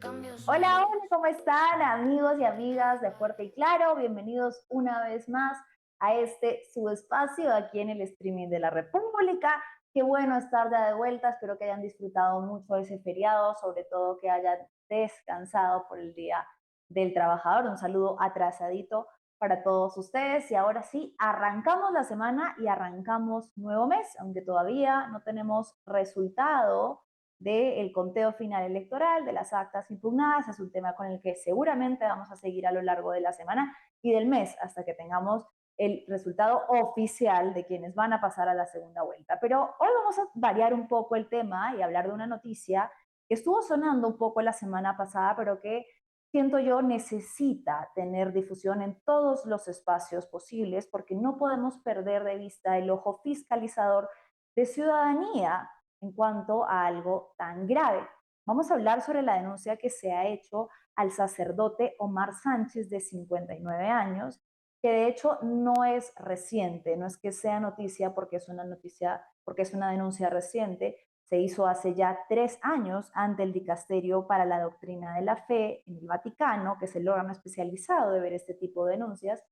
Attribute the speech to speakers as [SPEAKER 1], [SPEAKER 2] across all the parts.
[SPEAKER 1] Hola, hola, ¿cómo están amigos y amigas de Fuerte y Claro? Bienvenidos una vez más a este su espacio aquí en el streaming de la República. Qué bueno estar ya de vuelta, espero que hayan disfrutado mucho ese feriado, sobre todo que hayan descansado por el Día del Trabajador. Un saludo atrasadito para todos ustedes y ahora sí, arrancamos la semana y arrancamos nuevo mes, aunque todavía no tenemos resultado del conteo final electoral, de las actas impugnadas. Es un tema con el que seguramente vamos a seguir a lo largo de la semana y del mes hasta que tengamos el resultado oficial de quienes van a pasar a la segunda vuelta. Pero hoy vamos a variar un poco el tema y hablar de una noticia que estuvo sonando un poco la semana pasada, pero que siento yo necesita tener difusión en todos los espacios posibles porque no podemos perder de vista el ojo fiscalizador de ciudadanía en cuanto a algo tan grave. Vamos a hablar sobre la denuncia que se ha hecho al sacerdote Omar Sánchez, de 59 años, que de hecho no es reciente, no es que sea noticia porque es una noticia, porque es una denuncia reciente, se hizo hace ya 3 años ante el Dicasterio para la Doctrina de la Fe en el Vaticano, que es el órgano especializado de ver este tipo de denuncias,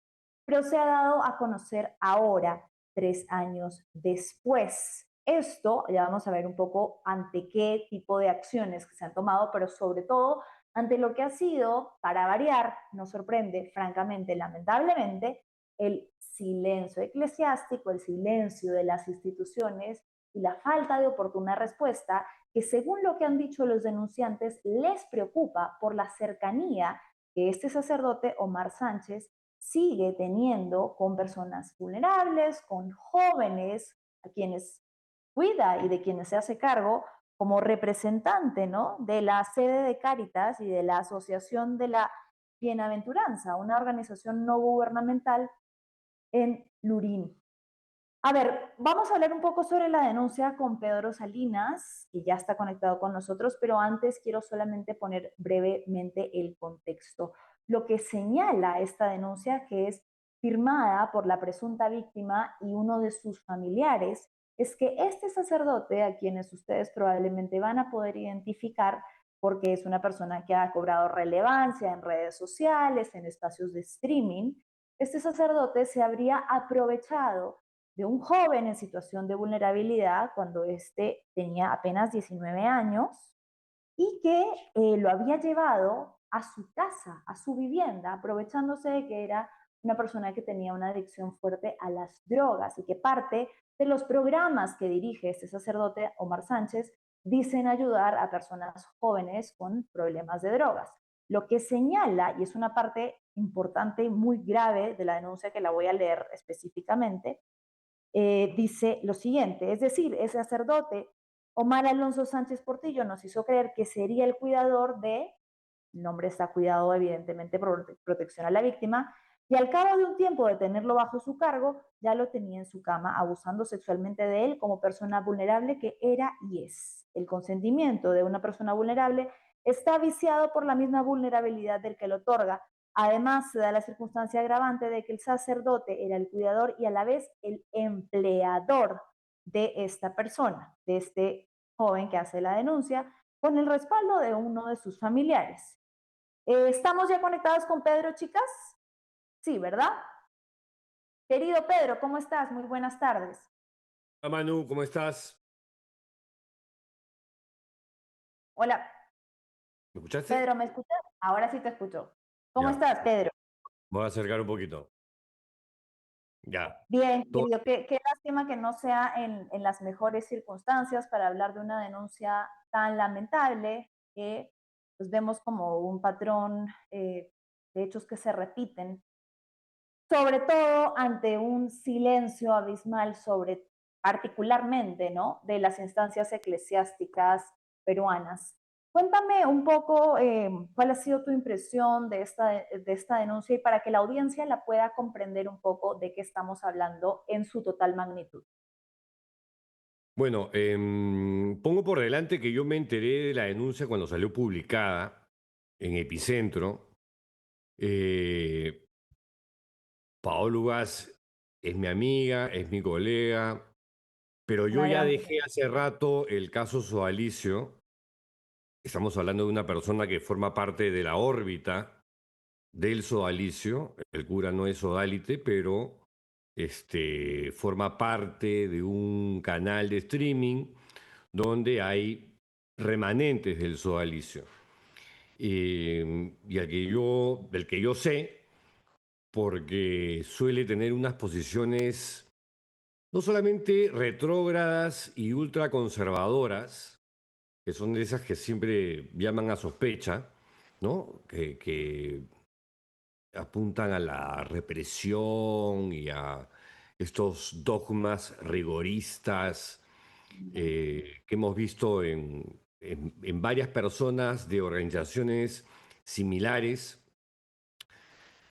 [SPEAKER 1] pero se ha dado a conocer ahora, 3 años después. Esto ya vamos a ver un poco ante qué tipo de acciones que se han tomado, pero sobre todo ante lo que ha sido, para variar, nos sorprende, francamente, lamentablemente, el silencio eclesiástico, el silencio de las instituciones y la falta de oportuna respuesta que, según lo que han dicho los denunciantes, les preocupa por la cercanía que este sacerdote, Omar Sánchez, sigue teniendo con personas vulnerables, con jóvenes a quienes cuida y de quienes se hace cargo como representante, ¿no?, de la sede de Cáritas y de la Asociación de la Bienaventuranza, una organización no gubernamental en Lurín. A ver, vamos a hablar un poco sobre la denuncia con Pedro Salinas, que ya está conectado con nosotros, pero antes quiero solamente poner brevemente el contexto. Lo que señala esta denuncia, que es firmada por la presunta víctima y uno de sus familiares, es que este sacerdote, a quienes ustedes probablemente van a poder identificar, porque es una persona que ha cobrado relevancia en redes sociales, en espacios de streaming, este sacerdote se habría aprovechado de un joven en situación de vulnerabilidad cuando éste tenía apenas 19 años y que lo había llevado a su casa, a su vivienda, aprovechándose de que era una persona que tenía una adicción fuerte a las drogas y que parte de los programas que dirige este sacerdote, Omar Sánchez, dicen ayudar a personas jóvenes con problemas de drogas. Lo que señala, y es una parte importante y muy grave de la denuncia que la voy a leer específicamente, dice lo siguiente, es decir, el sacerdote Omar Alonso Sánchez Portillo nos hizo creer que sería el cuidador de, el nombre está cuidado evidentemente por protección a la víctima, y al cabo de un tiempo de tenerlo bajo su cargo, ya lo tenía en su cama, abusando sexualmente de él como persona vulnerable que era y es. El consentimiento de una persona vulnerable está viciado por la misma vulnerabilidad del que lo otorga. Además, se da la circunstancia agravante de que el sacerdote era el cuidador y a la vez el empleador de esta persona, de este joven que hace la denuncia, con el respaldo de uno de sus familiares. ¿Estamos ya conectados con Pedro, chicas? Sí, ¿verdad? Querido Pedro, ¿cómo estás? Muy buenas tardes.
[SPEAKER 2] Hola Manu, ¿cómo estás?
[SPEAKER 1] Hola,
[SPEAKER 2] ¿Me escuchaste?
[SPEAKER 1] Pedro, ¿me escuchas? Ahora sí te escucho. ¿Cómo
[SPEAKER 2] Ya,
[SPEAKER 1] estás, Pedro?
[SPEAKER 2] me voy a acercar un poquito. Ya.
[SPEAKER 1] Bien,
[SPEAKER 2] Todo-
[SPEAKER 1] querido, qué lástima que no sea en las mejores circunstancias para hablar de una denuncia tan lamentable que pues vemos como un patrón de hechos que se repiten, sobre todo ante un silencio abismal sobre, particularmente, ¿no?, de las instancias eclesiásticas peruanas. Cuéntame un poco cuál ha sido tu impresión de esta denuncia y para que la audiencia la pueda comprender un poco de qué estamos hablando en su total magnitud.
[SPEAKER 2] Bueno, pongo por delante que yo me enteré de la denuncia cuando salió publicada en Epicentro. Eh, Paola Ugaz es mi amiga, es mi colega, pero yo
[SPEAKER 1] Una
[SPEAKER 2] ya
[SPEAKER 1] gran...
[SPEAKER 2] dejé hace rato el caso Sodalicio estamos hablando de una persona que forma parte de la órbita del sodalicio. El cura no es sodalite, pero forma parte de un canal de streaming donde hay remanentes del sodalicio. Y del que yo sé, porque suele tener unas posiciones no solamente retrógradas y ultraconservadoras, que son de esas que siempre llaman a sospecha, ¿no? Que apuntan a la represión y a estos dogmas rigoristas que hemos visto en varias personas de organizaciones similares,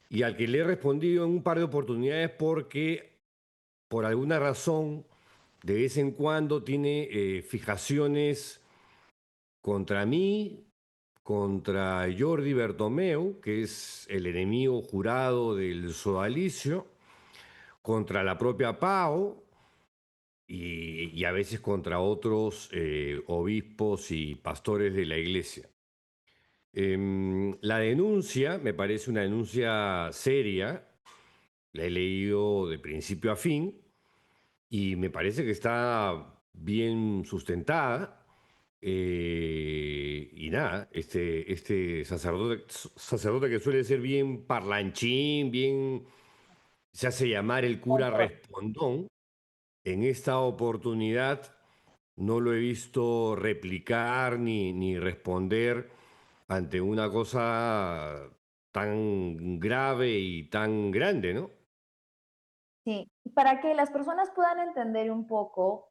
[SPEAKER 2] y al que le he respondido en un par de oportunidades porque por alguna razón de vez en cuando tiene fijaciones contra mí, contra Jordi Bertomeu, que es el enemigo jurado del sodalicio, contra la propia Pau y a veces contra otros obispos y pastores de la iglesia. La denuncia me parece una denuncia seria, la he leído de principio a fin y me parece que está bien sustentada. Y nada, este sacerdote que suele ser bien parlanchín, bien, se hace llamar el cura respondón, en esta oportunidad no lo he visto replicar ni responder ante una cosa tan grave y tan grande, ¿no?
[SPEAKER 1] Sí, para que las personas puedan entender un poco,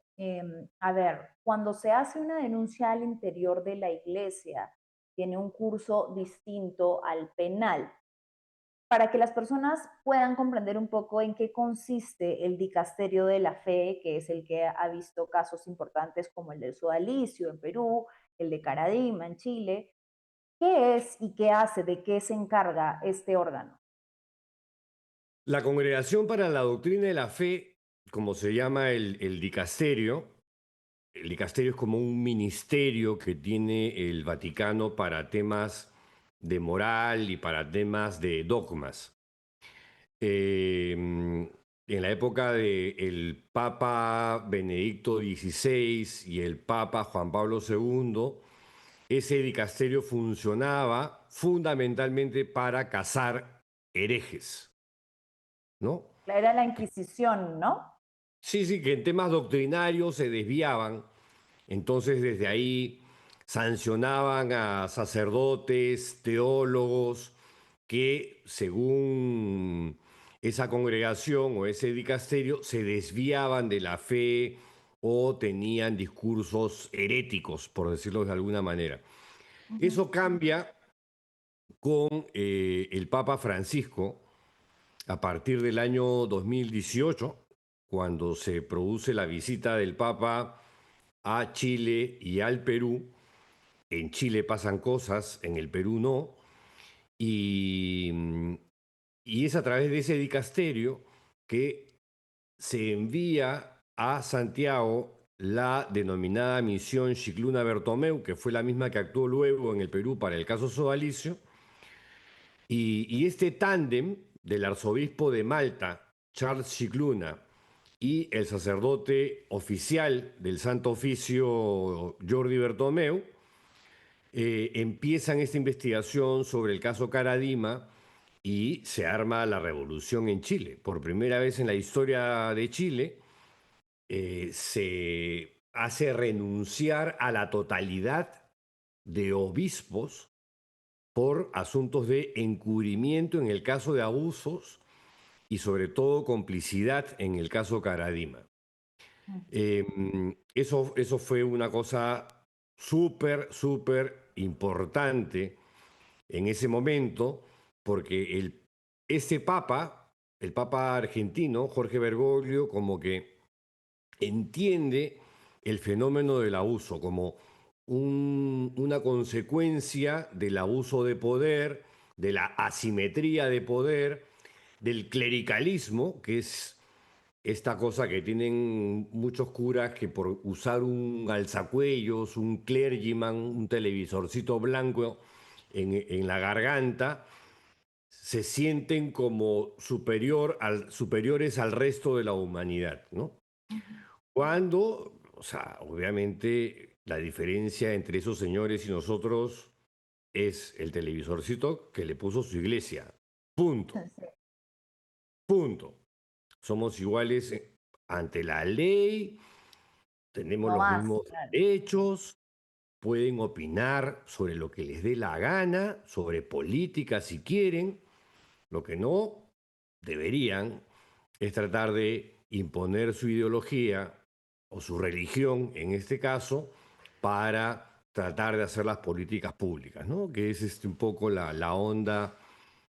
[SPEAKER 1] a ver, cuando se hace una denuncia al interior de la iglesia, tiene un curso distinto al penal. Para que las personas puedan comprender un poco en qué consiste el dicasterio de la fe, que es el que ha visto casos importantes como el del sodalicio en Perú, el de Caradima en Chile, ¿qué es y qué hace, de qué se encarga este órgano?
[SPEAKER 2] La Congregación para la Doctrina de la Fe, como se llama el dicasterio es como un ministerio que tiene el Vaticano para temas de moral y para temas de dogmas. En la época del Papa Benedicto XVI y el Papa Juan Pablo II, ese dicasterio funcionaba fundamentalmente para cazar herejes, ¿no?
[SPEAKER 1] Era la Inquisición, ¿no?
[SPEAKER 2] Sí, sí, que en temas doctrinarios se desviaban. Entonces, desde ahí sancionaban a sacerdotes, teólogos, que según esa congregación o ese dicasterio se desviaban de la fe o tenían discursos heréticos, por decirlo de alguna manera.
[SPEAKER 1] Ujú.
[SPEAKER 2] Eso cambia con el Papa Francisco a partir del año 2018, cuando se produce la visita del Papa a Chile y al Perú. En Chile pasan cosas, en el Perú no, y, y es a través de ese dicasterio que se envía a Santiago la denominada misión Scicluna Bertomeu, que fue la misma que actuó luego en el Perú para el caso Sodalicio, y este tándem del arzobispo de Malta, Charles Scicluna, y el sacerdote oficial del Santo Oficio, Jordi Bertomeu, empiezan esta investigación sobre el caso Caradima y se arma la revolución en Chile. Por primera vez en la historia de Chile se hace renunciar a la totalidad de obispos por asuntos de encubrimiento en el caso de abusos y sobre todo complicidad en el caso Caradima. Eso fue una cosa súper, súper importante en ese momento, porque ese papa, el papa argentino, Jorge Bergoglio, como que entiende el fenómeno del abuso como una consecuencia del abuso de poder, de la asimetría de poder, del clericalismo, que es esta cosa que tienen muchos curas que por usar un alzacuellos, un clergyman, un televisorcito blanco en la garganta, se sienten como superiores al resto de la humanidad, ¿no? Cuando, o sea, obviamente la diferencia entre esos señores y nosotros es el televisorcito que le puso su iglesia. Punto.
[SPEAKER 1] Sí,
[SPEAKER 2] Punto. Somos iguales ante la ley, tenemos
[SPEAKER 1] no
[SPEAKER 2] los
[SPEAKER 1] más,
[SPEAKER 2] mismos
[SPEAKER 1] claro.
[SPEAKER 2] derechos, pueden opinar sobre lo que les dé la gana, sobre política si quieren. Lo que no deberían es tratar de imponer su ideología o su religión, en este caso, para tratar de hacer las políticas públicas, ¿no? Que es un poco la onda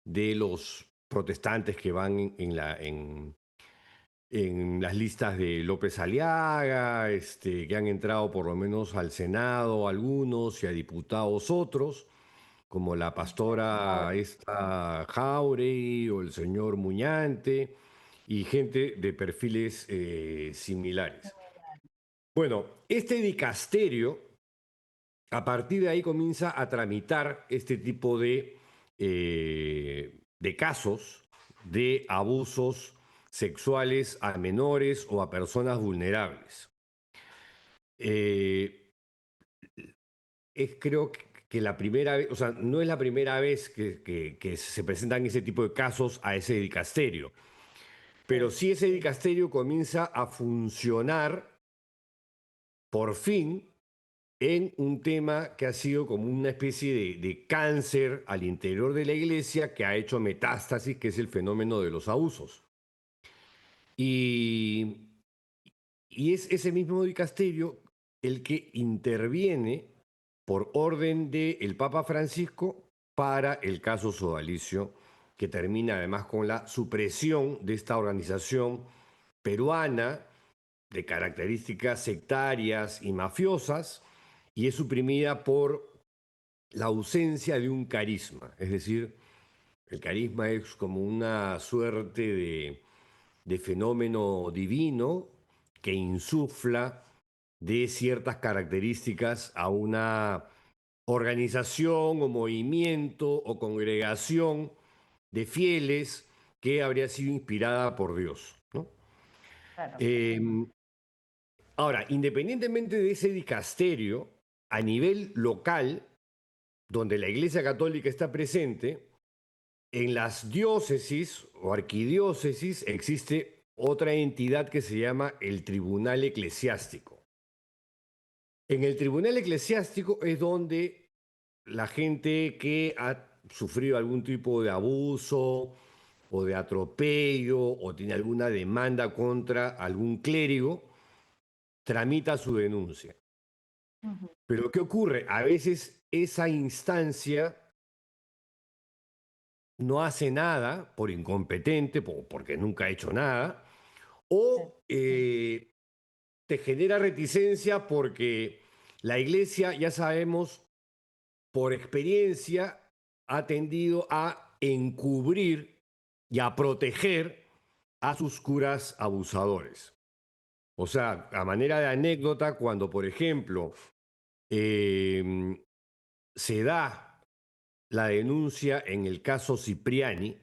[SPEAKER 2] de los protestantes que van en las listas de López Aliaga, que han entrado por lo menos al Senado algunos y a diputados otros, como la pastora
[SPEAKER 1] Ahora,
[SPEAKER 2] esta Jauregui o el señor Muñante y gente de perfiles similares. Bueno, este dicasterio, a partir de ahí comienza a tramitar este tipo de casos de abusos sexuales a menores o a personas vulnerables. Eh, creo que la primera vez, o sea, no es la primera vez que se presentan ese tipo de casos a ese dicasterio, pero
[SPEAKER 1] sí,
[SPEAKER 2] sí ese dicasterio comienza a funcionar por fin en un tema que ha sido como una especie de cáncer al interior de la iglesia que ha hecho metástasis, que es el fenómeno de los abusos. Y, y es ese mismo dicasterio el que interviene por orden del Papa Francisco para el caso Sodalicio, que termina además con la supresión de esta organización peruana de características sectarias y mafiosas, y es suprimida por la ausencia de un carisma. Es decir, el carisma es como una suerte de fenómeno divino que insufla de ciertas características a una organización o movimiento o congregación de fieles que habría sido inspirada por Dios, ¿no?
[SPEAKER 1] claro.
[SPEAKER 2] Eh, Ahora, independientemente de ese dicasterio, a nivel local, donde la Iglesia Católica está presente, en las diócesis o arquidiócesis existe otra entidad que se llama el Tribunal Eclesiástico. En el Tribunal Eclesiástico es donde la gente que ha sufrido algún tipo de abuso o de atropello o tiene alguna demanda contra algún clérigo, tramita su denuncia.
[SPEAKER 1] Ujú,
[SPEAKER 2] Pero ¿qué ocurre? A veces esa instancia no hace nada por incompetente, porque nunca ha hecho nada,
[SPEAKER 1] sí,
[SPEAKER 2] o te genera reticencia porque la iglesia, ya sabemos, por experiencia, ha tendido a encubrir y a proteger a sus curas abusadores. O sea, a manera de anécdota, cuando, por ejemplo, eh, se da la denuncia en el caso Cipriani,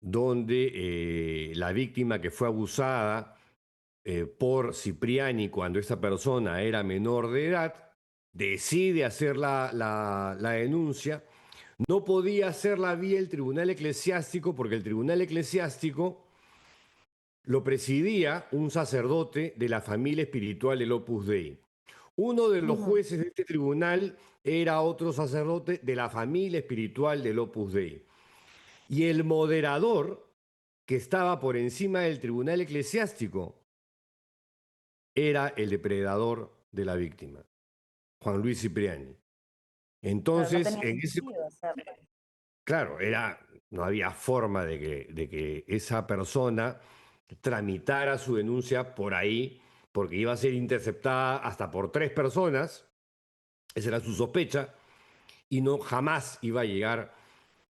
[SPEAKER 2] donde la víctima que fue abusada por Cipriani cuando esta persona era menor de edad, decide hacer la denuncia, no podía hacerla vía el tribunal eclesiástico porque el tribunal eclesiástico lo presidía un sacerdote de la familia espiritual del Opus Dei. Uno de los
[SPEAKER 1] ujú,
[SPEAKER 2] jueces de este tribunal era otro sacerdote de la familia espiritual del Opus Dei. Y el moderador que estaba por encima del tribunal eclesiástico era el depredador de la víctima, Juan Luis Cipriani.
[SPEAKER 1] claro, no
[SPEAKER 2] Entonces,
[SPEAKER 1] tenía
[SPEAKER 2] en ese,
[SPEAKER 1] sentido hacerlo.
[SPEAKER 2] claro, no había forma de que esa persona tramitara su denuncia por ahí, porque iba a ser interceptada hasta por 3 personas, esa era su sospecha, y no jamás iba a llegar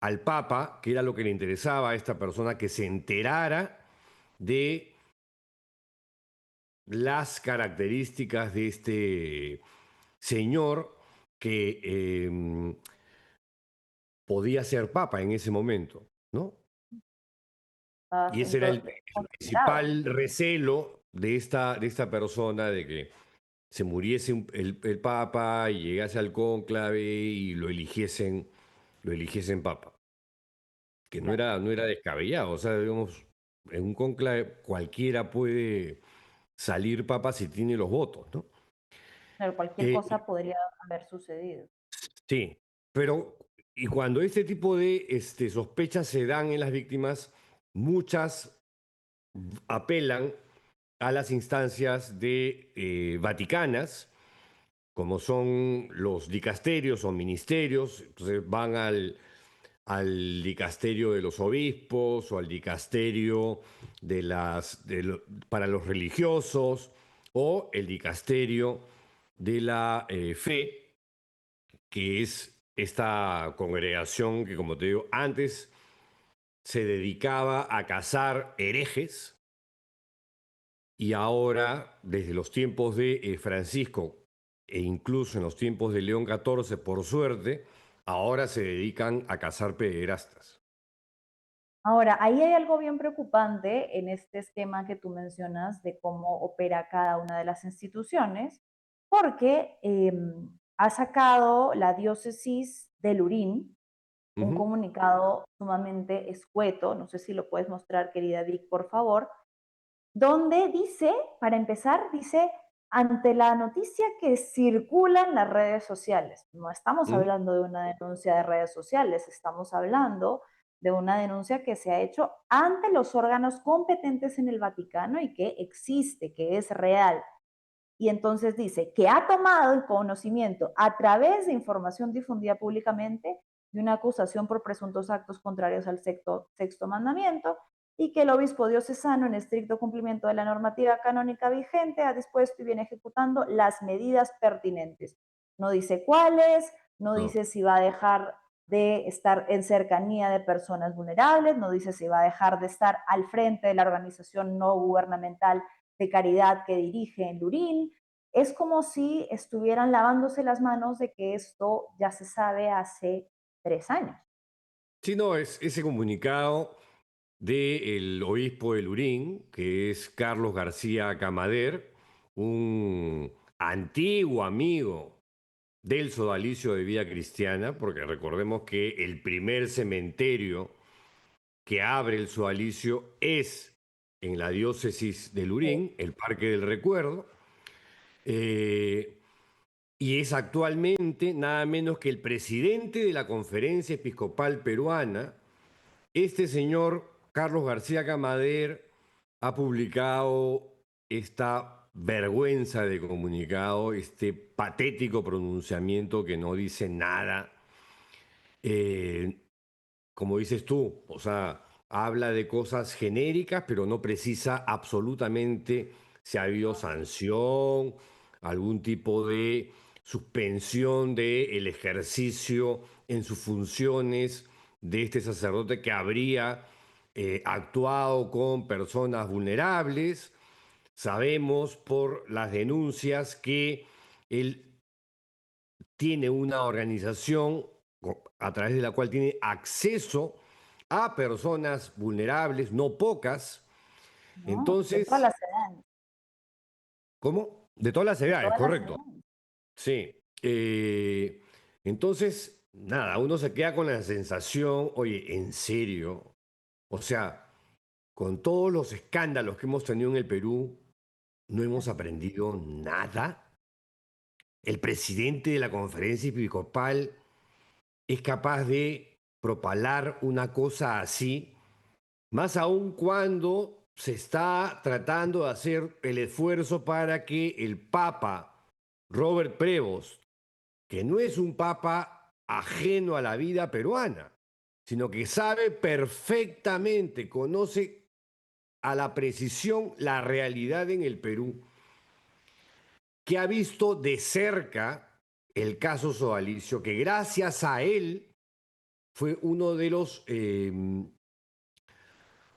[SPEAKER 2] al Papa, que era lo que le interesaba a esta persona, que se enterara de las características de este señor que podía ser papa en ese momento, ¿no? Y ese era
[SPEAKER 1] Entonces,
[SPEAKER 2] el
[SPEAKER 1] considerado.
[SPEAKER 2] principal recelo de esta persona, de que se muriese el papa y llegase al cónclave y lo eligiesen papa, que
[SPEAKER 1] Claro,
[SPEAKER 2] no era descabellado. O sea, digamos, en un cónclave cualquiera puede salir papa si tiene los votos, ¿no?
[SPEAKER 1] claro, cualquier
[SPEAKER 2] Eh,
[SPEAKER 1] cosa podría haber sucedido.
[SPEAKER 2] sí, pero y cuando este tipo de sospechas se dan en las víctimas, muchas apelan a las instancias de vaticanas, como son los dicasterios o ministerios. Entonces van al dicasterio de los obispos o al dicasterio para los religiosos, o el dicasterio de la fe, que es esta congregación que, como te digo, antes se dedicaba a cazar herejes, y ahora, desde los tiempos de Francisco e incluso en los tiempos de León XIV, por suerte, ahora se dedican a cazar pederastas.
[SPEAKER 1] Ahora, ahí hay algo bien preocupante en este esquema que tú mencionas de cómo opera cada una de las instituciones, porque ha sacado la diócesis de Lurín un
[SPEAKER 2] Ujú.
[SPEAKER 1] comunicado sumamente escueto, no sé si lo puedes mostrar, querida Vic, por favor, donde dice, para empezar, dice, ante la noticia que circula en las redes sociales, no estamos
[SPEAKER 2] Ujú.
[SPEAKER 1] hablando de una denuncia de redes sociales, estamos hablando de una denuncia que se ha hecho ante los órganos competentes en el Vaticano y que existe, que es real. Y entonces dice que ha tomado el conocimiento a través de información difundida públicamente de una acusación por presuntos actos contrarios al sexto mandamiento, y que el obispo diocesano, en estricto cumplimiento de la normativa canónica vigente, ha dispuesto y viene ejecutando las medidas pertinentes. No dice cuáles, no
[SPEAKER 2] No.
[SPEAKER 1] dice si va a dejar de estar en cercanía de personas vulnerables, no dice si va a dejar de estar al frente de la organización no gubernamental de caridad que dirige en Lurín. Es como si estuvieran lavándose las manos de que esto ya se sabe hace 3 años.
[SPEAKER 2] Sí, no, es ese comunicado del obispo de Lurín, que es Carlos García Camader, un antiguo amigo del sodalicio de Vida Cristiana, porque recordemos que el primer cementerio que abre el sodalicio es en la diócesis de Lurín, el Parque del Recuerdo, eh, y es actualmente nada menos que el presidente de la Conferencia Episcopal Peruana. Este señor Carlos García Camader ha publicado esta vergüenza de comunicado, este patético pronunciamiento que no dice nada. Eh, Como dices tú, o sea, habla de cosas genéricas, pero no precisa absolutamente si ha habido sanción, algún tipo de suspensión del ejercicio en sus funciones de este sacerdote que habría actuado con personas vulnerables. Sabemos por las denuncias que él tiene una organización a través de la cual tiene acceso a personas vulnerables, no pocas.
[SPEAKER 1] ¿No? De todas
[SPEAKER 2] Entonces,
[SPEAKER 1] las edades,
[SPEAKER 2] ¿cómo? De todas las
[SPEAKER 1] de
[SPEAKER 2] edades,
[SPEAKER 1] todas las
[SPEAKER 2] correcto.
[SPEAKER 1] edades.
[SPEAKER 2] Sí. Entonces, nada, uno se queda con la sensación, oye, ¿en serio? O sea, con todos los escándalos que hemos tenido en el Perú, no hemos
[SPEAKER 1] Así.
[SPEAKER 2] aprendido nada. El presidente de la conferencia episcopal es capaz de propalar una cosa así, más aún cuando se está tratando de hacer el esfuerzo para que el Papa Robert Prevost, que no es un papa ajeno a la vida peruana, sino que sabe perfectamente, conoce a la precisión la realidad en el Perú, que ha visto de cerca el caso Sodalicio, que gracias a él fue uno de los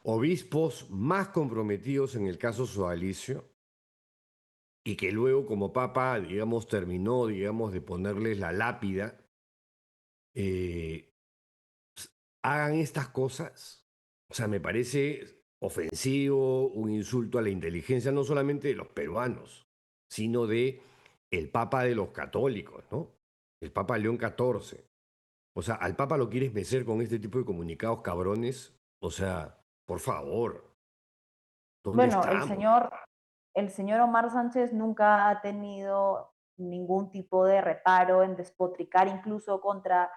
[SPEAKER 2] obispos más comprometidos en el caso Sodalicio. y que luego como papa, digamos, terminó, digamos, de ponerles la lápida, eh, hagan estas cosas. O sea, me parece ofensivo, un insulto a la inteligencia no solamente de los peruanos, sino de el Papa de los católicos, ¿no? El Papa León XIV. O sea, al Papa lo quieres mecer con este tipo de comunicados cabrones. O sea, por favor, ¿dónde
[SPEAKER 1] Bueno,
[SPEAKER 2] estamos?
[SPEAKER 1] el señor Omar Sánchez nunca ha tenido ningún tipo de reparo en despotricar incluso contra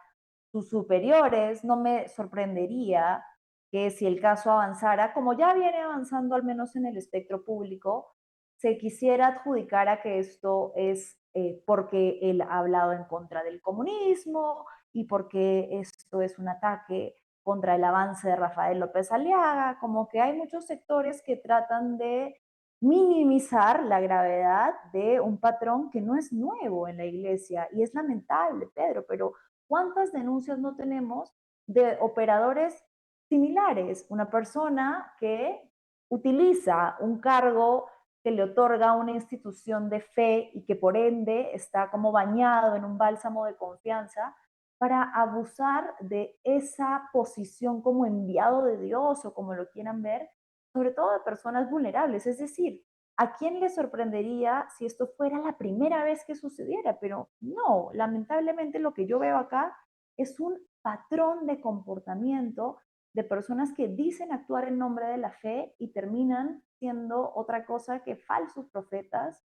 [SPEAKER 1] sus superiores. No me sorprendería que si el caso avanzara, como ya viene avanzando al menos en el espectro público, se quisiera adjudicar a que esto es porque él ha hablado en contra del comunismo y porque esto es un ataque contra el avance de Rafael López Aliaga, como que hay muchos sectores que tratan de minimizar la gravedad de un patrón que no es nuevo en la iglesia. Y es lamentable, Pedro, pero ¿cuántas denuncias no tenemos de operadores similares? Una persona que utiliza un cargo que le otorga una institución de fe y que por ende está como bañado en un bálsamo de confianza para abusar de esa posición como enviado de Dios o como lo quieran ver, sobre todo de personas vulnerables. Es decir, ¿a quién le sorprendería si esto fuera la primera vez que sucediera? Pero no, lamentablemente lo que yo veo acá es un patrón de comportamiento de personas que dicen actuar en nombre de la fe y terminan siendo otra cosa que falsos profetas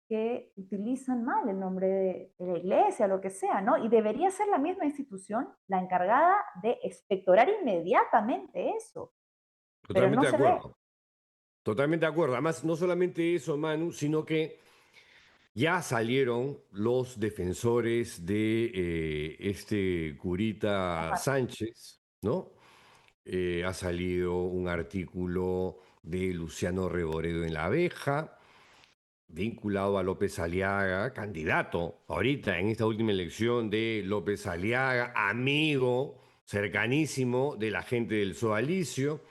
[SPEAKER 1] que utilizan mal el nombre de la iglesia, lo que sea, ¿no? Y debería ser la misma institución la encargada de expectorar inmediatamente eso, pero no
[SPEAKER 2] Totalmente de
[SPEAKER 1] se ve.
[SPEAKER 2] acuerdo. Totalmente de acuerdo. Además, no solamente eso, Manu, sino que ya salieron los defensores de este curita Sánchez, ¿no? Ha salido un artículo de Luciano Reboredo en La Abeja, vinculado a López Aliaga, candidato ahorita en esta última elección de López Aliaga, amigo cercanísimo de la gente del Sodalicio.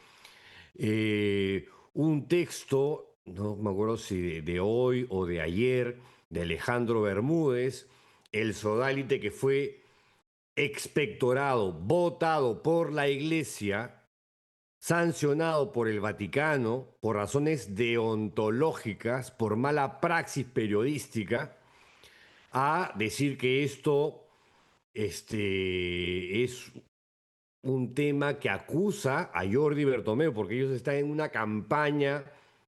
[SPEAKER 2] Un texto, no me acuerdo si de hoy o de ayer, de Alejandro Bermúdez, el sodalite que fue expectorado, votado por la Iglesia, sancionado por el Vaticano por razones deontológicas, por mala praxis periodística, a decir que esto es un tema que acusa a Jordi Bertomeu, porque ellos están en una campaña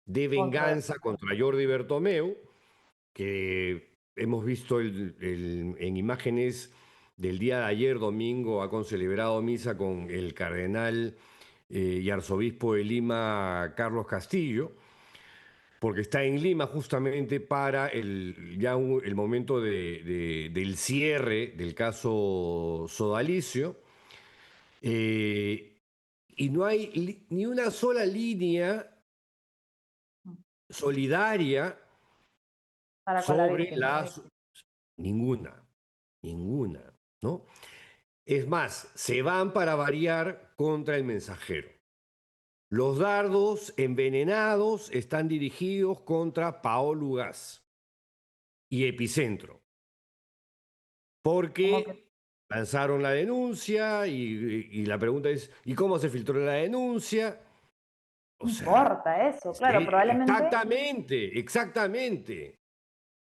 [SPEAKER 2] de
[SPEAKER 1] Contra
[SPEAKER 2] venganza contra Jordi Bertomeu, que hemos visto en imágenes del día de ayer, domingo, ha concelebrado misa con el cardenal y arzobispo de Lima, Carlos Castillo, porque está en Lima justamente para el momento del cierre del caso Sodalicio. Y no hay ni una sola línea solidaria
[SPEAKER 1] para con la
[SPEAKER 2] sobre
[SPEAKER 1] víctima.
[SPEAKER 2] las... Ninguna, ninguna, ¿no? Es más, se van para variar contra el mensajero. Los dardos envenenados están dirigidos contra Paolo Gas y Epicentro,
[SPEAKER 1] Como que
[SPEAKER 2] porque lanzaron la denuncia y la pregunta es, ¿y cómo se filtró la denuncia? O
[SPEAKER 1] no
[SPEAKER 2] sea,
[SPEAKER 1] importa eso, claro, probablemente.
[SPEAKER 2] exactamente, exactamente.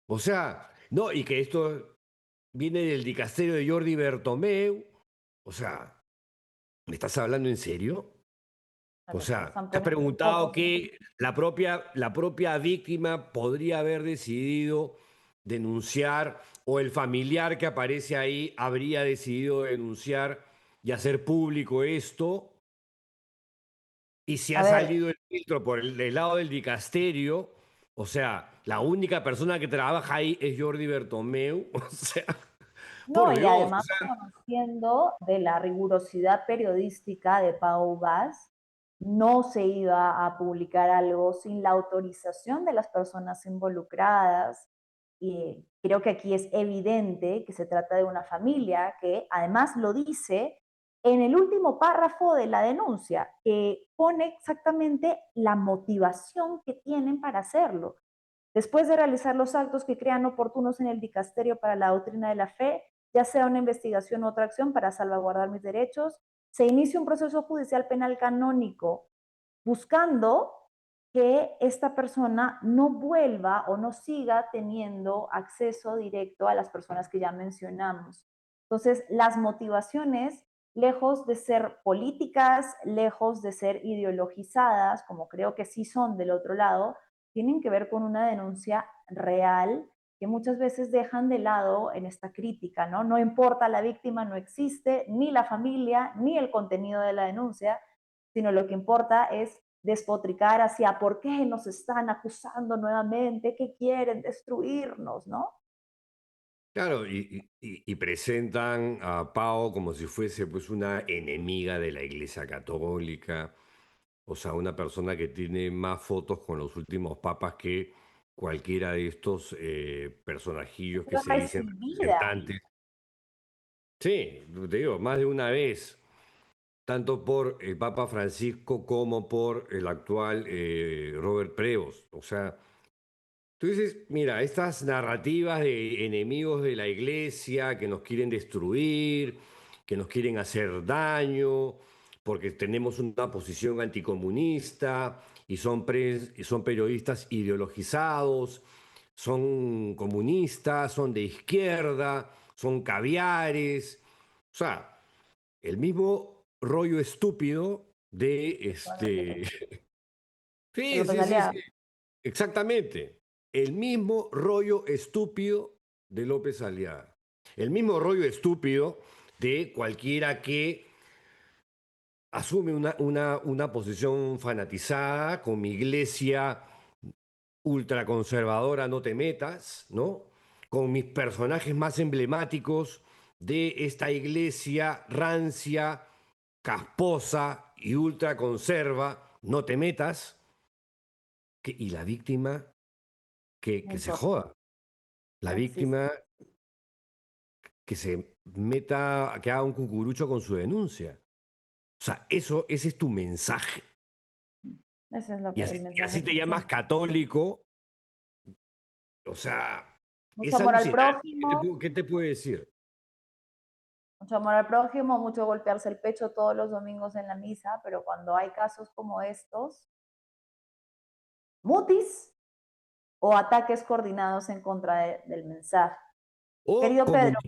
[SPEAKER 2] O sea, no, y que esto viene del dicasterio de Jordi Bertomeu. O sea, ¿me estás hablando en serio? O
[SPEAKER 1] Claro,
[SPEAKER 2] sea,
[SPEAKER 1] están
[SPEAKER 2] ¿te has
[SPEAKER 1] poniendo el
[SPEAKER 2] preguntado
[SPEAKER 1] foco.
[SPEAKER 2] que la propia víctima podría haber decidido denunciar o el familiar que aparece ahí habría decidido denunciar y hacer público esto? Y si
[SPEAKER 1] A
[SPEAKER 2] ha
[SPEAKER 1] ver,
[SPEAKER 2] salido el filtro por el lado del dicasterio, o sea, la única persona que trabaja ahí es Jordi Bertomeu, o sea,
[SPEAKER 1] no,
[SPEAKER 2] por
[SPEAKER 1] y
[SPEAKER 2] Dios, o
[SPEAKER 1] además
[SPEAKER 2] sea,
[SPEAKER 1] conociendo de la rigurosidad periodística de Pau Vaz, no se iba a publicar algo sin la autorización de las personas involucradas. Y creo que aquí es evidente que se trata de una familia que además lo dice en el último párrafo de la denuncia, que pone exactamente la motivación que tienen para hacerlo. Después de realizar los actos que crean oportunos en el dicasterio para la doctrina de la fe, ya sea una investigación u otra acción para salvaguardar mis derechos, se inicia un proceso judicial penal canónico buscando que esta persona no vuelva o no siga teniendo acceso directo a las personas que ya mencionamos. Entonces, las motivaciones, lejos de ser políticas, lejos de ser ideologizadas, como creo que sí son del otro lado, tienen que ver con una denuncia real que muchas veces dejan de lado en esta crítica, ¿no? No importa, la víctima no existe, ni la familia, ni el contenido de la denuncia, sino lo que importa es despotricar hacia por qué nos están acusando nuevamente, qué quieren destruirnos, ¿no?
[SPEAKER 2] Claro, y presentan a Pao como si fuese pues una enemiga de la Iglesia Católica, o sea, una persona que tiene más fotos con los últimos papas que cualquiera de estos personajillos que
[SPEAKER 1] Pero
[SPEAKER 2] se dicen
[SPEAKER 1] recibida.
[SPEAKER 2] representantes. Sí, te digo, más de una vez, tanto por el Papa Francisco como por el actual Robert Prevost. O sea, tú dices, mira, estas narrativas de enemigos de la iglesia que nos quieren destruir, que nos quieren hacer daño, porque tenemos una posición anticomunista y son periodistas ideologizados, son comunistas, son de izquierda, son caviares. O sea, el mismo rollo estúpido de
[SPEAKER 1] De
[SPEAKER 2] Sí,
[SPEAKER 1] López
[SPEAKER 2] sí, sí,
[SPEAKER 1] Aliaga.
[SPEAKER 2] sí. Exactamente. El mismo rollo estúpido de López Aliaga. El mismo rollo estúpido de cualquiera que asume una posición fanatizada con mi iglesia ultraconservadora, no te metas, ¿no? Con mis personajes más emblemáticos de esta iglesia rancia, casposa y ultraconserva, no te metas. Y la víctima
[SPEAKER 1] No
[SPEAKER 2] que se
[SPEAKER 1] importa,
[SPEAKER 2] joda. La
[SPEAKER 1] no existe.
[SPEAKER 2] víctima que se meta, que haga un cucurucho con su denuncia. O sea, ese es tu mensaje.
[SPEAKER 1] Ese es lo
[SPEAKER 2] Y
[SPEAKER 1] que, el
[SPEAKER 2] y
[SPEAKER 1] mensaje
[SPEAKER 2] así te
[SPEAKER 1] que
[SPEAKER 2] llamas
[SPEAKER 1] siempre.
[SPEAKER 2] católico. O sea,
[SPEAKER 1] Mucho
[SPEAKER 2] es
[SPEAKER 1] amor al
[SPEAKER 2] alucinante.
[SPEAKER 1] prójimo,
[SPEAKER 2] Qué te puedo decir?
[SPEAKER 1] mucho amor al prójimo, mucho golpearse el pecho todos los domingos en la misa, pero cuando hay casos como estos, mutis o ataques coordinados en contra del mensaje. Querido Pedro,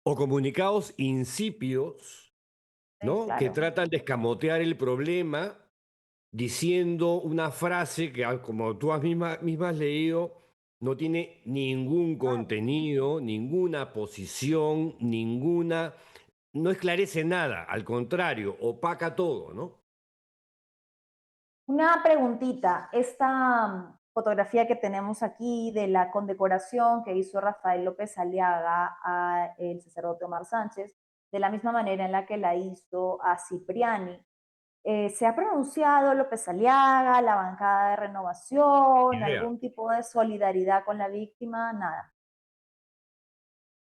[SPEAKER 2] O comunicados insípidos,
[SPEAKER 1] sí,
[SPEAKER 2] ¿no? Que
[SPEAKER 1] claro.
[SPEAKER 2] tratan de escamotear el problema diciendo una frase que, como tú misma has leído, no tiene ningún contenido, ninguna posición, no esclarece nada, al contrario, opaca todo, ¿no?
[SPEAKER 1] Una preguntita, esta fotografía que tenemos aquí de la condecoración que hizo Rafael López Aliaga a el sacerdote Omar Sánchez, de la misma manera en la que la hizo a Cipriani, ¿se ha pronunciado López Aliaga, la bancada de Renovación,
[SPEAKER 2] Idea.
[SPEAKER 1] algún tipo de solidaridad con la víctima? Nada,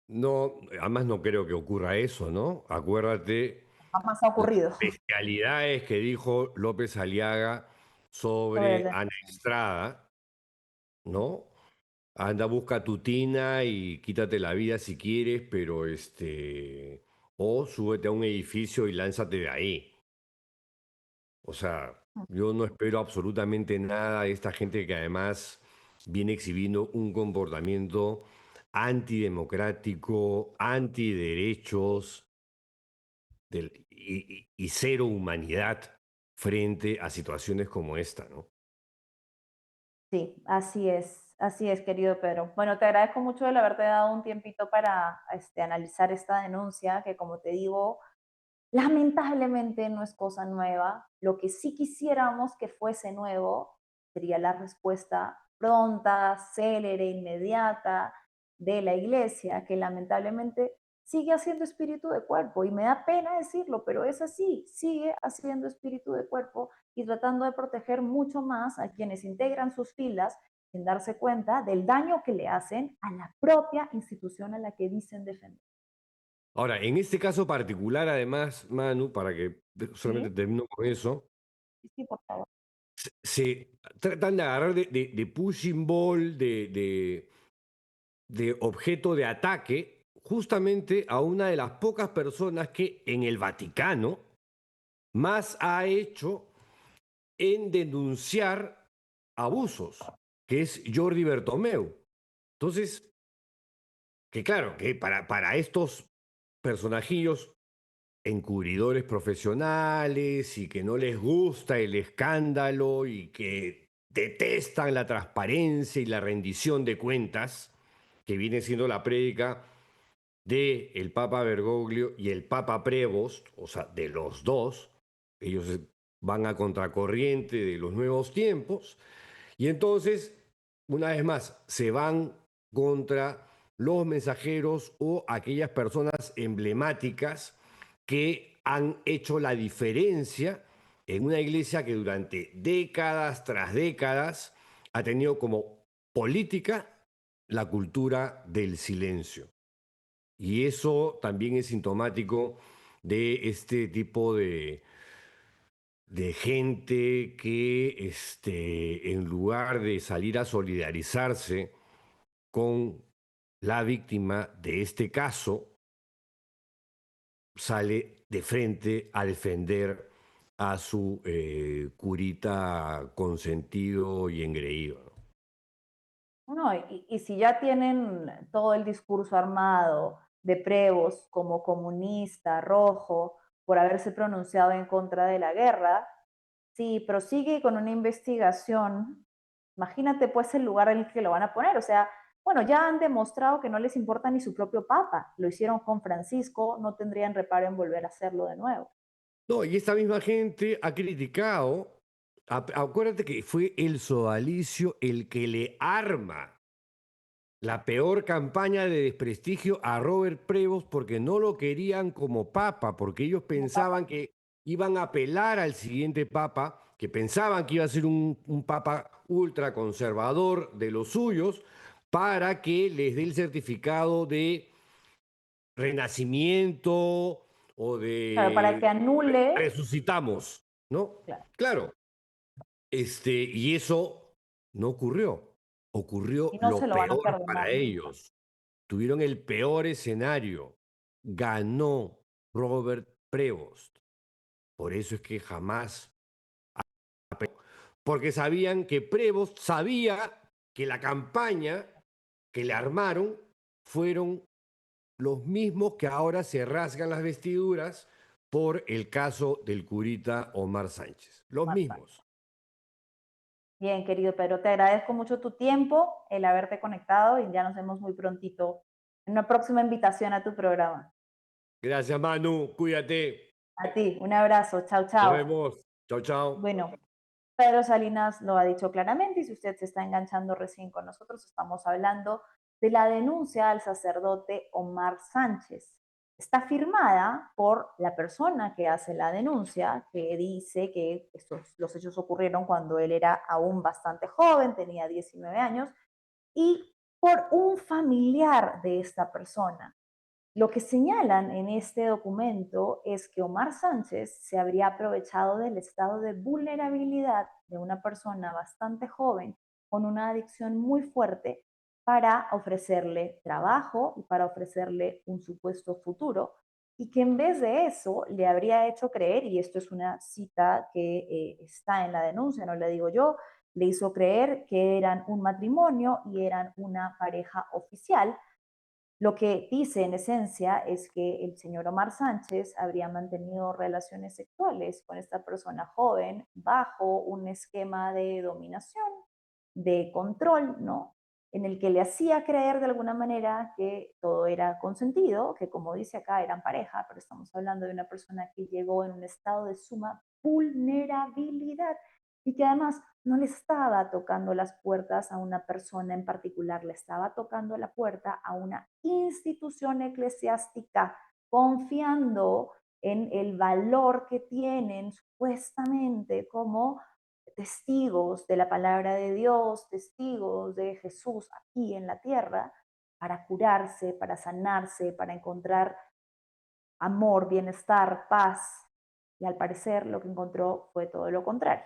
[SPEAKER 2] No, además no creo que ocurra eso, ¿no? Acuérdate
[SPEAKER 1] jamás ha
[SPEAKER 2] las
[SPEAKER 1] ocurrido
[SPEAKER 2] bestialidades que dijo López Aliaga
[SPEAKER 1] sobre el
[SPEAKER 2] sobre Ana Estrada, ¿no? Anda, busca tu tina y quítate la vida si quieres, pero o súbete a un edificio y lánzate de ahí. O sea, yo no espero absolutamente nada de esta gente que además viene exhibiendo un comportamiento antidemocrático, antiderechos y cero humanidad frente a situaciones como esta, ¿no?
[SPEAKER 1] Sí, así es, querido Pedro. Bueno, te agradezco mucho el haberte dado un tiempito para analizar esta denuncia, que como te digo, lamentablemente no es cosa nueva. Lo que sí quisiéramos que fuese nuevo sería la respuesta pronta, célere, inmediata de la iglesia, que lamentablemente sigue haciendo espíritu de cuerpo. Y me da pena decirlo, pero es así, sigue haciendo espíritu de cuerpo y tratando de proteger mucho más a quienes integran sus filas sin darse cuenta del daño que le hacen a la propia institución a la que dicen defender.
[SPEAKER 2] Ahora, en este caso particular, además, Manu, para que solamente
[SPEAKER 1] ¿Sí?
[SPEAKER 2] termino con eso,
[SPEAKER 1] Sí, por favor.
[SPEAKER 2] se tratan de agarrar de punching ball, de objeto de ataque, justamente a una de las pocas personas que en el Vaticano más ha hecho en denunciar abusos, que es Jordi Bertomeu. Entonces, que claro, que para estos personajillos encubridores profesionales y que no les gusta el escándalo y que detestan la transparencia y la rendición de cuentas, que viene siendo la prédica de el Papa Bergoglio y el Papa Prevost, o sea, de los dos, ellos van a contracorriente de los nuevos tiempos, y entonces, una vez más, se van contra los mensajeros o aquellas personas emblemáticas que han hecho la diferencia en una iglesia que durante décadas tras décadas ha tenido como política la cultura del silencio. Y eso también es sintomático de este tipo de gente que en lugar de salir a solidarizarse con la víctima de este caso, sale de frente a defender a su curita consentido y engreído.
[SPEAKER 1] No, y si ya tienen todo el discurso armado de Prevost como comunista, rojo, por haberse pronunciado en contra de la guerra, si prosigue con una investigación, imagínate pues el lugar en el que lo van a poner. O sea, bueno, ya han demostrado que no les importa ni su propio papa. Lo hicieron con Francisco, no tendrían reparo en volver a hacerlo de nuevo.
[SPEAKER 2] No, y esta misma gente ha criticado, acuérdate que fue el sodalicio el que le arma la peor campaña de desprestigio a Robert Prevost porque no lo querían como papa, porque ellos
[SPEAKER 1] Como papa.
[SPEAKER 2] pensaban que iban a apelar al siguiente papa, que pensaban que iba a ser un papa ultraconservador de los suyos, para que les dé el certificado de renacimiento o
[SPEAKER 1] Claro, para que
[SPEAKER 2] de
[SPEAKER 1] anule,
[SPEAKER 2] resucitamos, ¿no?
[SPEAKER 1] claro,
[SPEAKER 2] Claro, y eso no ocurrió. Ocurrió
[SPEAKER 1] y no se
[SPEAKER 2] lo
[SPEAKER 1] lo van a
[SPEAKER 2] peor
[SPEAKER 1] perdonar
[SPEAKER 2] para
[SPEAKER 1] nunca.
[SPEAKER 2] ellos. Tuvieron el peor escenario. Ganó Robert Prevost. Por eso es que jamás, porque sabían que Prevost sabía que la campaña que le armaron fueron los mismos que ahora se rasgan las vestiduras por el caso del curita Omar Sánchez. Los mismos.
[SPEAKER 1] Bien, querido Pedro, te agradezco mucho tu tiempo, el haberte conectado y ya nos vemos muy prontito en una próxima invitación a tu programa.
[SPEAKER 2] Gracias, Manu. Cuídate.
[SPEAKER 1] A ti, un abrazo, chao,
[SPEAKER 2] Nos
[SPEAKER 1] chao.
[SPEAKER 2] vemos. Chao, chao.
[SPEAKER 1] Bueno, Pedro Salinas lo ha dicho claramente y si usted se está enganchando recién con nosotros, estamos hablando de la denuncia al sacerdote Omar Sánchez. Está firmada por la persona que hace la denuncia, que dice que los hechos ocurrieron cuando él era aún bastante joven, tenía 19 años, y por un familiar de esta persona. Lo que señalan en este documento es que Omar Sánchez se habría aprovechado del estado de vulnerabilidad de una persona bastante joven con una adicción muy fuerte para ofrecerle trabajo y para ofrecerle un supuesto futuro y que en vez de eso le habría hecho creer, y esto es una cita que está en la denuncia, no le digo yo, le hizo creer que eran un matrimonio y eran una pareja oficial. Lo que dice en esencia es que el señor Omar Sánchez habría mantenido relaciones sexuales con esta persona joven bajo un esquema de dominación, de control, ¿no? En el que le hacía creer de alguna manera que todo era consentido, que como dice acá eran pareja, pero estamos hablando de una persona que llegó en un estado de suma vulnerabilidad y que además no le estaba tocando las puertas a una persona en particular, le estaba tocando la puerta a una institución eclesiástica, confiando en el valor que tienen supuestamente como testigos de la palabra de Dios, testigos de Jesús aquí en la tierra, para curarse, para sanarse, para encontrar amor, bienestar, paz. Y al parecer lo que encontró fue todo lo contrario.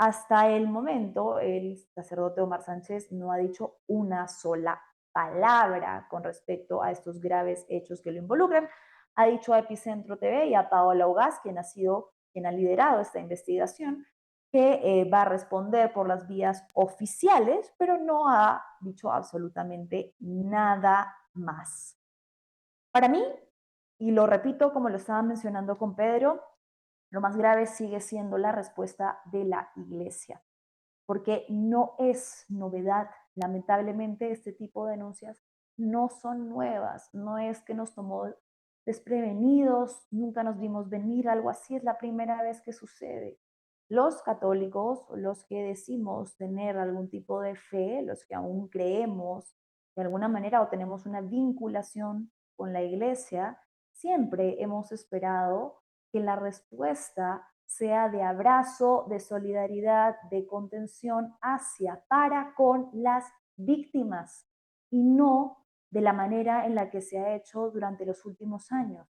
[SPEAKER 1] Hasta el momento, el sacerdote Omar Sánchez no ha dicho una sola palabra con respecto a estos graves hechos que lo involucran. Ha dicho a Epicentro TV y a Paola Ugaz, quien ha liderado esta investigación, que va a responder por las vías oficiales, pero no ha dicho absolutamente nada más. Para mí, y lo repito como lo estaba mencionando con Pedro, lo más grave sigue siendo la respuesta de la Iglesia, porque no es novedad. Lamentablemente, este tipo de denuncias no son nuevas, no es que nos tomó desprevenidos, nunca nos vimos venir, algo así, es la primera vez que sucede. Los católicos, los que decimos tener algún tipo de fe, los que aún creemos de alguna manera o tenemos una vinculación con la iglesia, siempre hemos esperado que la respuesta sea de abrazo, de solidaridad, de contención hacia, para con las víctimas y no de la manera en la que se ha hecho durante los últimos años,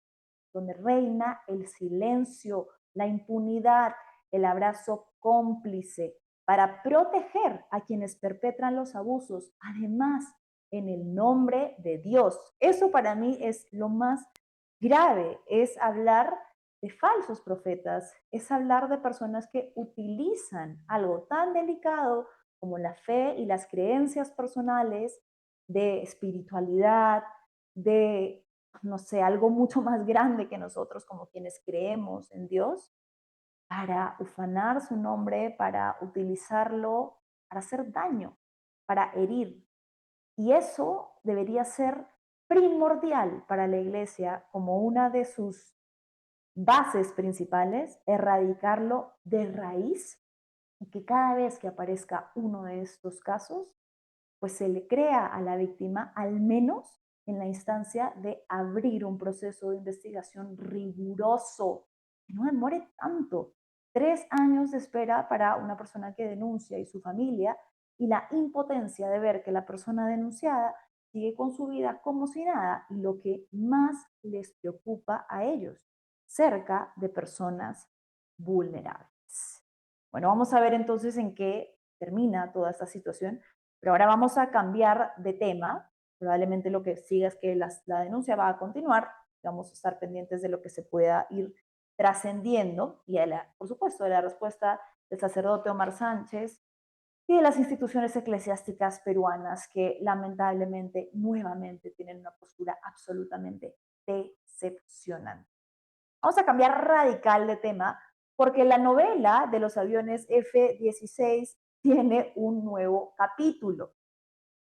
[SPEAKER 1] donde reina el silencio, la impunidad, el abrazo cómplice para proteger a quienes perpetran los abusos, además en el nombre de Dios. Eso para mí es lo más grave, es hablar de falsos profetas, es hablar de personas que utilizan algo tan delicado como la fe y las creencias personales, de espiritualidad, de, no sé, algo mucho más grande que nosotros como quienes creemos en Dios, para ufanar su nombre, para utilizarlo, para hacer daño, para herir. Y eso debería ser primordial para la Iglesia como una de sus bases principales, erradicarlo de raíz y que cada vez que aparezca uno de estos casos, pues se le crea a la víctima, al menos en la instancia de abrir un proceso de investigación riguroso, que no demore tanto. 3 años de espera para una persona que denuncia y su familia, y la impotencia de ver que la persona denunciada sigue con su vida como si nada, y lo que más les preocupa a ellos, cerca de personas vulnerables. Bueno, vamos a ver entonces en qué termina toda esta situación, pero ahora vamos a cambiar de tema. Probablemente lo que siga es que la denuncia va a continuar. Vamos a estar pendientes de lo que se pueda ir trascendiendo y, por supuesto, de la respuesta del sacerdote Omar Sánchez y de las instituciones eclesiásticas peruanas que lamentablemente nuevamente tienen una postura absolutamente decepcionante. Vamos a cambiar radical de tema porque la novela de los aviones F-16 tiene un nuevo capítulo.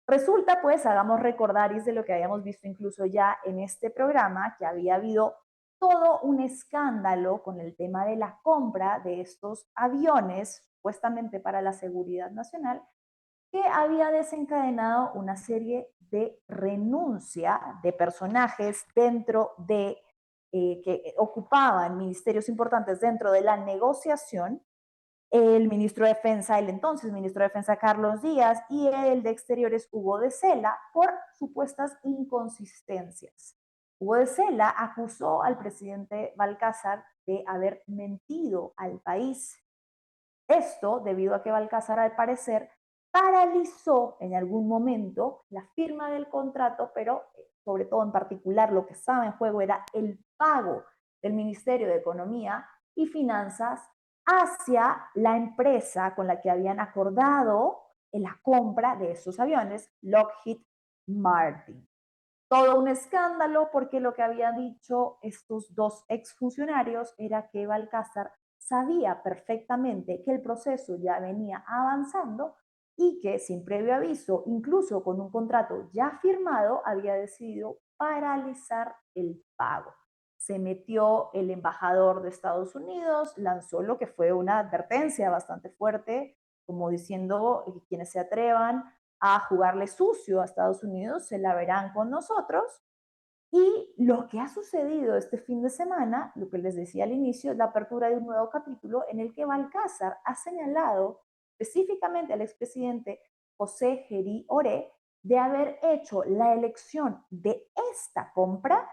[SPEAKER 1] Resulta, pues, hagamos recordar, y es de lo que habíamos visto incluso ya en este programa, que había habido todo un escándalo con el tema de la compra de estos aviones, supuestamente para la seguridad nacional, que había desencadenado una serie de renuncia de personajes dentro de, que ocupaban ministerios importantes dentro de la negociación, el ministro de Defensa, el entonces ministro de Defensa Carlos Díaz, y el de Exteriores Hugo de Cela, por supuestas inconsistencias. Hugo de Cela acusó al presidente Balcázar de haber mentido al país. Esto debido a que Balcázar, al parecer, paralizó en algún momento la firma del contrato, pero sobre todo en particular lo que estaba en juego era el pago del Ministerio de Economía y Finanzas hacia la empresa con la que habían acordado la compra de esos aviones, Lockheed Martin. Todo un escándalo porque lo que habían dicho estos dos exfuncionarios era que Balcázar sabía perfectamente que el proceso ya venía avanzando y que sin previo aviso, incluso con un contrato ya firmado, había decidido paralizar el pago. Se metió el embajador de Estados Unidos, lanzó lo que fue una advertencia bastante fuerte, como diciendo quienes se atrevan a jugarle sucio a Estados Unidos se la verán con nosotros. Y lo que ha sucedido este fin de semana, lo que les decía al inicio, es la apertura de un nuevo capítulo en el que Balcázar ha señalado específicamente al expresidente José Gerí Oré de haber hecho la elección de esta compra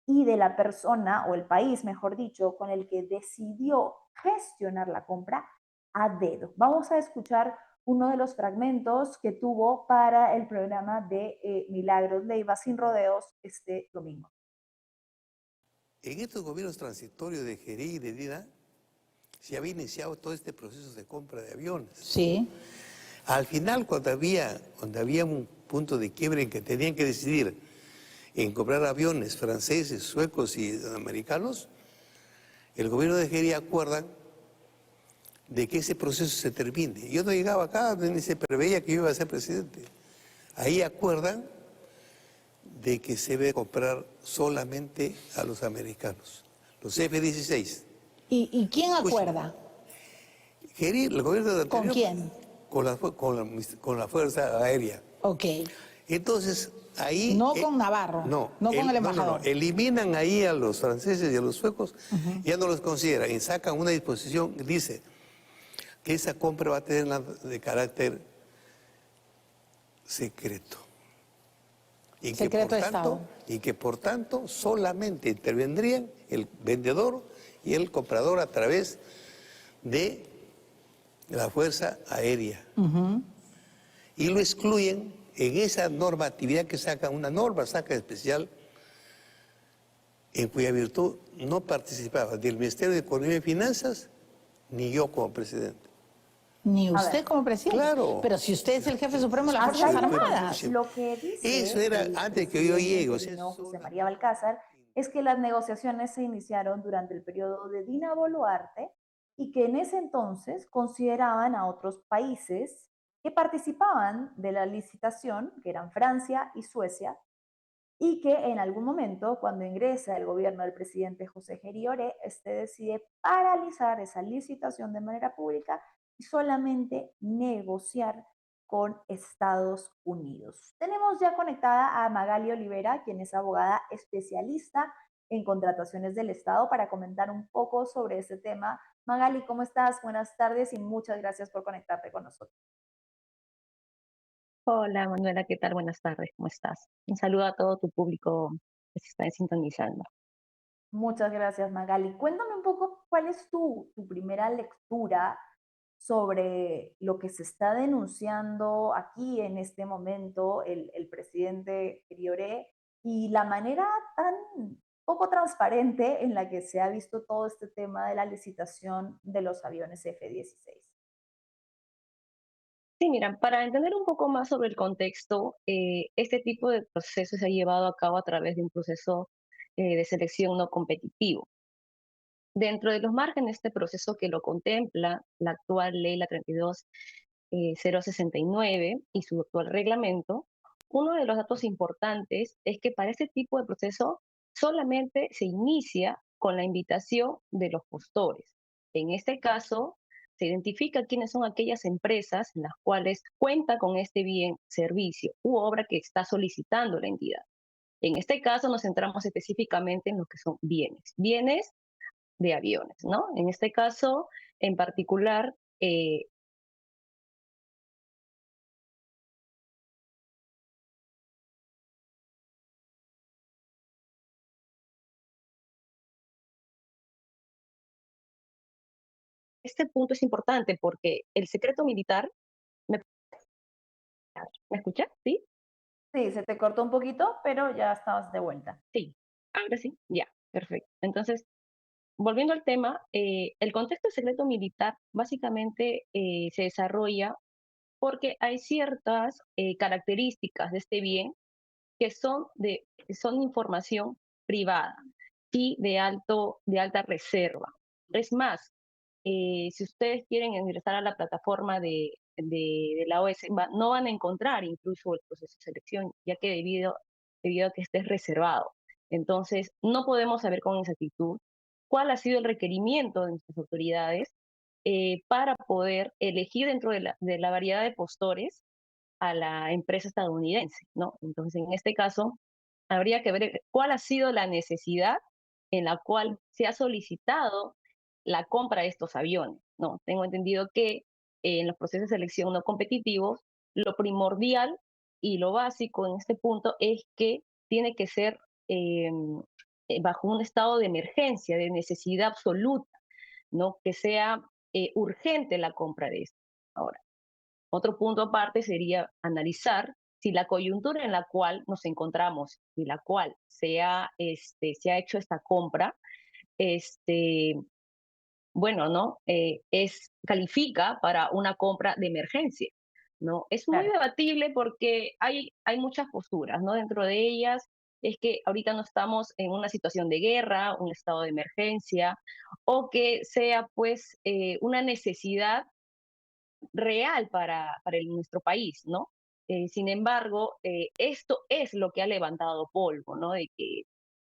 [SPEAKER 1] y de la persona o el país, mejor dicho, con el que decidió gestionar la compra a dedo. Vamos a escuchar uno de los fragmentos que tuvo para el programa de Milagros Leiva sin rodeos este domingo.
[SPEAKER 3] En estos gobiernos transitorios de Jerez y de Dina se había iniciado todo este proceso de compra de aviones.
[SPEAKER 4] Sí.
[SPEAKER 3] Al final, cuando había un punto de quiebre en que tenían que decidir en comprar aviones franceses, suecos y americanos, el gobierno de Jerez acuerdan de que ese proceso se termine. Yo no llegaba acá, ni se preveía que yo iba a ser presidente. Ahí acuerdan de que se debe comprar solamente a los americanos, los F-16.
[SPEAKER 4] ¿Y quién acuerda?
[SPEAKER 3] Jerez, el gobierno de
[SPEAKER 4] ¿Con quién?
[SPEAKER 3] Con la Fuerza Aérea.
[SPEAKER 4] Ok.
[SPEAKER 3] Entonces, ahí...
[SPEAKER 4] No con Navarro, no con el embajador.
[SPEAKER 3] No. Eliminan ahí a los franceses y a los suecos, ya no los consideran y sacan una disposición que dice que esa compra va a tener de carácter secreto.
[SPEAKER 4] Secreto de Estado.
[SPEAKER 3] Y que por tanto solamente intervendrían el vendedor y el comprador a través de la Fuerza Aérea. Y lo excluyen en esa normatividad que saca, una norma saca especial, en cuya virtud no participaba ni el Ministerio de Economía y Finanzas, ni yo como presidente.
[SPEAKER 4] Ni usted como presidente.
[SPEAKER 3] Claro.
[SPEAKER 4] Pero si usted es el jefe supremo de las Fuerzas Armadas.
[SPEAKER 1] Lo que dice
[SPEAKER 3] eso era antes que yo llegue. O sea,
[SPEAKER 1] José María Balcázar es que las negociaciones se iniciaron durante el periodo de Dina Boluarte y que en ese entonces consideraban a otros países que participaban de la licitación, que eran Francia y Suecia, y que en algún momento, cuando ingresa el gobierno del presidente José Geriore, este decide paralizar esa licitación de manera pública y solamente negociar con Estados Unidos. Tenemos ya conectada a Magali Olivera, quien es abogada especialista en contrataciones del Estado, para comentar un poco sobre este tema. Magali, ¿cómo estás? Buenas tardes y muchas gracias por conectarte con nosotros.
[SPEAKER 5] Hola Manuela, ¿qué tal? Buenas tardes, ¿cómo estás? Un saludo a todo tu público que se está sintonizando.
[SPEAKER 1] Muchas gracias, Magali. Cuéntame un poco cuál es tu primera lectura sobre lo que se está denunciando aquí en este momento el presidente Grioré y la manera tan poco transparente en la que se ha visto todo este tema de la licitación de los aviones F-16.
[SPEAKER 5] Sí, mira, para entender un poco más sobre el contexto, este tipo de proceso se ha llevado a cabo a través de un proceso de selección no competitivo. Dentro de los márgenes de este proceso que lo contempla la actual ley, la 32069 y su actual reglamento, uno de los datos importantes es que para este tipo de proceso solamente se inicia con la invitación de los postores. En este caso, se identifica quiénes son aquellas empresas en las cuales cuenta con este bien, servicio u obra que está solicitando la entidad. En este caso nos centramos específicamente en lo que son bienes de aviones, ¿no? En este caso, en particular, este punto es importante porque el secreto militar, ¿me, ¿me escuchas? ¿Sí?
[SPEAKER 1] Sí, se te cortó un poquito, pero ya estabas de vuelta.
[SPEAKER 5] Sí, ahora sí, ya, perfecto. Entonces, volviendo al tema, el contexto del secreto militar básicamente se desarrolla porque hay ciertas características de este bien que son información privada y de alta reserva. Es más, si ustedes quieren ingresar a la plataforma de la OS, no van a encontrar incluso el proceso de selección, ya que debido a que esté reservado. Entonces, no podemos saber con exactitud cuál ha sido el requerimiento de nuestras autoridades para poder elegir dentro de la variedad de postores a la empresa estadounidense, ¿no? Entonces, en este caso, habría que ver cuál ha sido la necesidad en la cual se ha solicitado la compra de estos aviones, ¿no? Tengo entendido que en los procesos de selección no competitivos, lo primordial y lo básico en este punto es que tiene que ser eh, bajo un estado de emergencia, de necesidad absoluta, ¿no? Que sea urgente la compra de esto. Ahora, otro punto aparte sería analizar si la coyuntura en la cual nos encontramos y la cual se ha hecho esta compra, este, bueno, ¿no? Califica para una compra de emergencia, ¿no? Es muy
[SPEAKER 1] Claro.
[SPEAKER 5] debatible porque hay muchas posturas, ¿no? Dentro de ellas es que ahorita no estamos en una situación de guerra, un estado de emergencia, o que sea pues una necesidad real para nuestro país, ¿no? Sin embargo, esto es lo que ha levantado polvo, ¿no? De que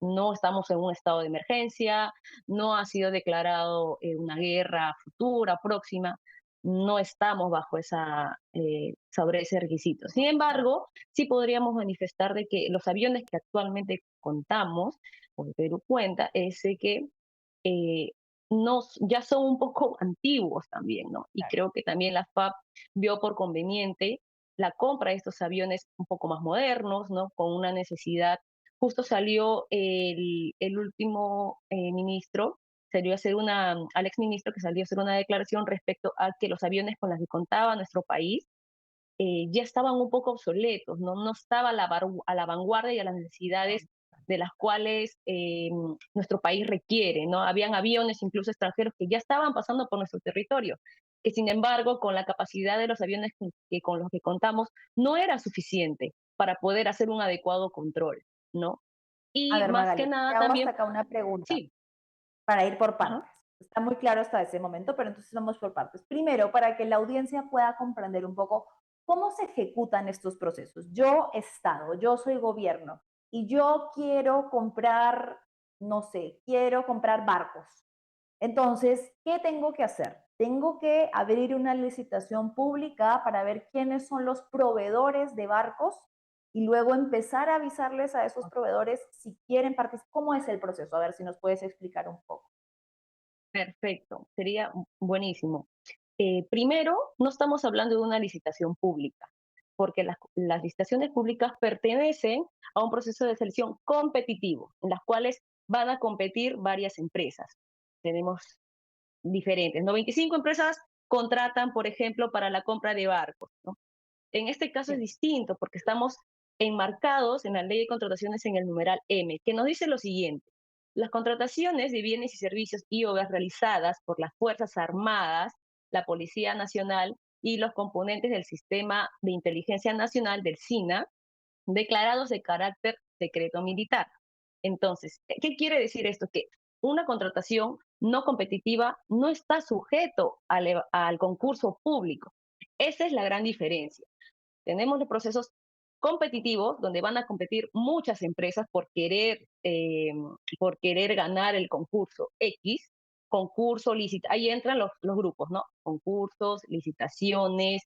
[SPEAKER 5] no estamos en un estado de emergencia, no ha sido declarado una guerra futura, próxima, no estamos bajo sobre ese requisito. Sin embargo, sí podríamos manifestar de que los aviones que actualmente contamos, o el Perú cuenta, es de que eh, ya son un poco antiguos también, ¿no? Y
[SPEAKER 1] Claro.
[SPEAKER 5] creo que también la FAB vio por conveniente la compra de estos aviones un poco más modernos, ¿no? Con una necesidad. Justo salió el último ministro, salió a hacer al ex ministro que salió a hacer una declaración respecto a que los aviones con los que contaba nuestro país ya estaban un poco obsoletos, ¿no? No estaba a la vanguardia y a las necesidades de las cuales nuestro país requiere, ¿no? Habían aviones incluso extranjeros que ya estaban pasando por nuestro territorio, que sin embargo con la capacidad de los aviones con los que contamos no era suficiente para poder hacer un adecuado control, ¿no?
[SPEAKER 1] A
[SPEAKER 5] Y
[SPEAKER 1] ver,
[SPEAKER 5] más que
[SPEAKER 1] Magali, te
[SPEAKER 5] nada
[SPEAKER 1] hago hasta
[SPEAKER 5] también,
[SPEAKER 1] acá una pregunta
[SPEAKER 5] sí,
[SPEAKER 1] para ir por
[SPEAKER 5] ajá,
[SPEAKER 1] partes. Está muy claro hasta ese momento, pero entonces vamos por partes. Primero, para que la audiencia pueda comprender un poco cómo se ejecutan estos procesos. Yo, Estado, yo soy gobierno y yo quiero comprar, no sé, quiero comprar barcos. Entonces, ¿qué tengo que hacer? Tengo que abrir una licitación pública para ver quiénes son los proveedores de barcos y luego empezar a avisarles a esos proveedores si quieren participar. ¿Cómo es el proceso? A ver si nos puedes explicar un poco.
[SPEAKER 5] perfecto, sería buenísimo. Primero, no estamos hablando de una licitación pública, porque las licitaciones públicas pertenecen a un proceso de selección competitivo, en las cuales van a competir varias empresas. Tenemos diferentes, ¿no? 25 empresas contratan, por ejemplo, para la compra de barcos, ¿no? En este caso es
[SPEAKER 1] Sí.
[SPEAKER 5] distinto porque estamos enmarcados en la ley de contrataciones en el numeral M, que nos dice lo siguiente. Las contrataciones de bienes y servicios y obras realizadas por las Fuerzas Armadas, la Policía Nacional y los componentes del Sistema de Inteligencia Nacional del SINA, declarados de carácter secreto militar. Entonces, ¿qué quiere decir esto? Que una contratación no competitiva no está sujeto al concurso público. Esa es la gran diferencia. Tenemos los procesos competitivos donde van a competir muchas empresas por querer ganar el concurso X, ahí entran los grupos, ¿no? Concursos, licitaciones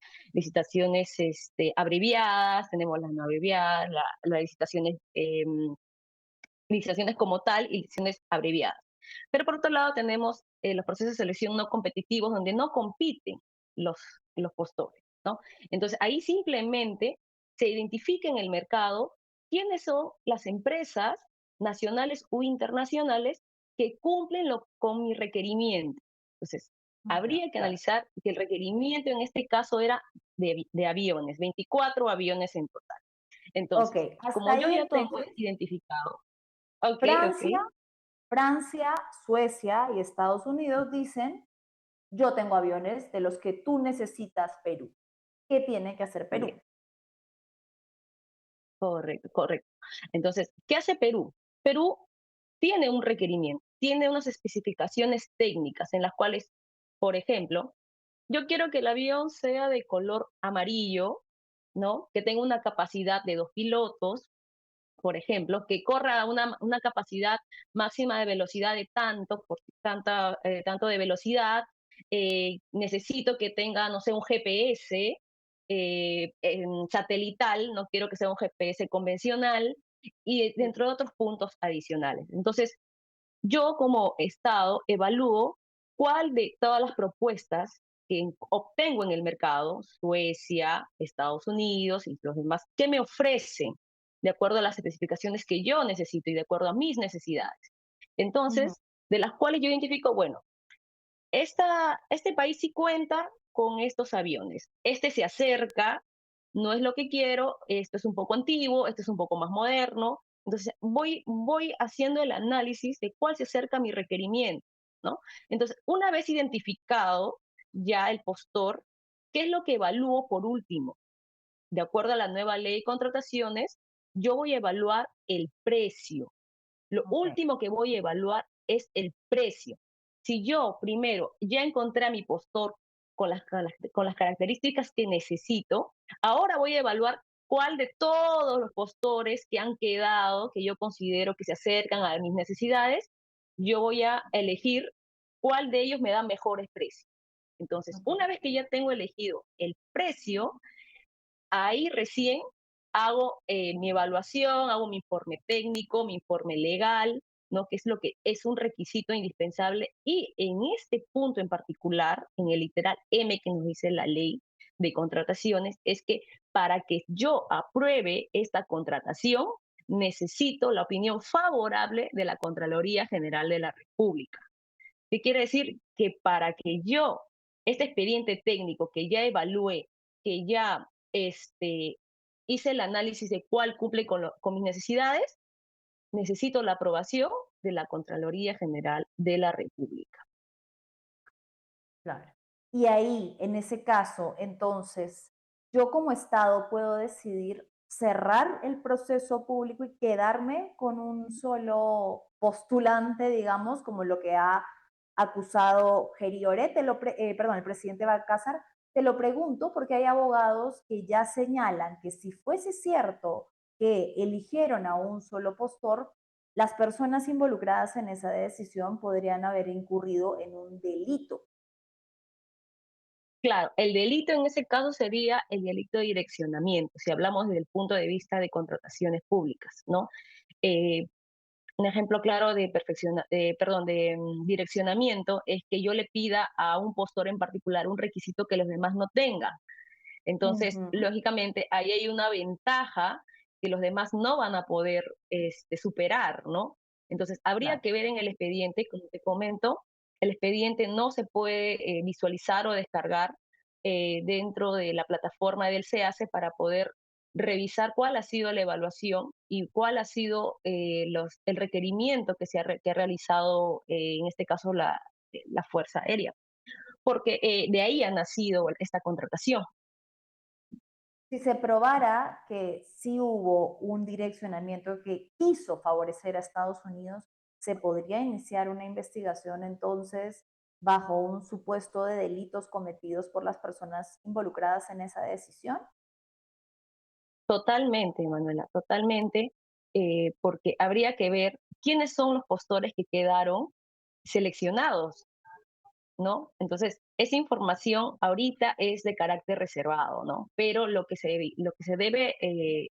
[SPEAKER 5] abreviadas, tenemos las no abreviadas, las licitaciones como tal y licitaciones abreviadas. Pero por otro lado tenemos los procesos de selección no competitivos donde no compiten los, los postores, ¿no? Entonces ahí simplemente se identifica en el mercado quiénes son las empresas nacionales o internacionales que cumplen con mi requerimiento. Entonces,
[SPEAKER 1] Ya,
[SPEAKER 5] habría que
[SPEAKER 1] claro.
[SPEAKER 5] analizar que el requerimiento en este caso era de aviones, 24 aviones en total.
[SPEAKER 1] Ok,
[SPEAKER 5] Entonces,
[SPEAKER 1] hasta
[SPEAKER 5] como yo
[SPEAKER 1] ahí
[SPEAKER 5] ya tengo
[SPEAKER 1] entonces,
[SPEAKER 5] identificado, ok, ok,
[SPEAKER 1] Francia, Francia, Suecia y Estados Unidos dicen, yo tengo aviones de los que tú necesitas, Perú. ¿Qué tiene que hacer Perú?
[SPEAKER 5] bien, correcto, correcto. Entonces, ¿qué hace Perú? Perú tiene un requerimiento, tiene unas especificaciones técnicas en las cuales, por ejemplo, yo quiero que el avión sea de color amarillo, ¿no? Que tenga una capacidad de 2 pilotos, por ejemplo, que corra a una capacidad máxima de velocidad de tanto de velocidad, necesito que tenga, no sé, un GPS satelital, no quiero que sea un GPS convencional, y dentro de otros puntos adicionales. Entonces, yo como Estado evalúo cuál de todas las propuestas que obtengo en el mercado, Suecia, Estados Unidos y los demás, ¿qué me ofrecen de acuerdo a las especificaciones que yo necesito y de acuerdo a mis necesidades?
[SPEAKER 1] Ujú.
[SPEAKER 5] Entonces, de las cuales yo identifico, bueno, este país sí cuenta con estos aviones. Este se acerca, no es lo que quiero, esto es un poco antiguo, esto es un poco más moderno. Entonces, voy haciendo el análisis de cuál se acerca a mi requerimiento, ¿no? Entonces, una vez identificado ya el postor, ¿qué es lo que evalúo por último? De acuerdo a la nueva ley de contrataciones, yo voy a evaluar el precio. Lo último que voy a evaluar es el precio. Si yo primero ya encontré a mi postor con las características que necesito, ahora voy a evaluar cuál de todos los postores que han quedado, que yo considero que se acercan a mis necesidades, yo voy a elegir cuál de ellos me da mejores precios. Entonces, una vez que ya tengo elegido el precio, ahí recién hago mi evaluación, hago mi informe técnico, mi informe legal, ¿no? Que es lo que es un requisito indispensable. Y en este punto en particular, en el literal M que nos dice la ley de contrataciones, es que para que yo apruebe esta contratación, necesito la opinión favorable de la Contraloría General de la República. ¿Qué quiere decir? Que para que yo, este expediente técnico que ya evalué, que ya hice el análisis de cuál cumple con mis necesidades, necesito la aprobación de la Contraloría General de la República.
[SPEAKER 1] Claro. Y ahí, en ese caso, entonces, yo como Estado puedo decidir cerrar el proceso público y quedarme con un solo postulante, digamos, como lo que ha acusado Geriore, perdón, el presidente Balcázar. Te lo pregunto porque hay abogados que ya señalan que si fuese cierto que eligieron a un solo postor, las personas involucradas en esa decisión podrían haber incurrido en un delito.
[SPEAKER 5] Claro, el delito en ese caso sería el delito de direccionamiento, si hablamos desde el punto de vista de contrataciones públicas, ¿no? Un ejemplo claro de direccionamiento es que yo le pida a un postor en particular un requisito que los demás no tengan. Entonces, lógicamente, ahí hay una ventaja que los demás no van a poder superar, ¿no? Entonces, habría que ver en el expediente, como te comento, el expediente no se puede visualizar o descargar dentro de la plataforma del SEACE para poder revisar cuál ha sido la evaluación y cuál ha sido el requerimiento que ha realizado, en este caso, la Fuerza Aérea, porque de ahí ha nacido esta contratación.
[SPEAKER 1] Si se probara que sí hubo un direccionamiento que quiso favorecer a Estados Unidos, ¿se podría iniciar una investigación entonces bajo un supuesto de delitos cometidos por las personas involucradas en esa decisión?
[SPEAKER 5] Totalmente, Manuela, totalmente, porque habría que ver quiénes son los postores que quedaron seleccionados, ¿no? Entonces, esa información ahorita es de carácter reservado, ¿no? Pero lo que se debe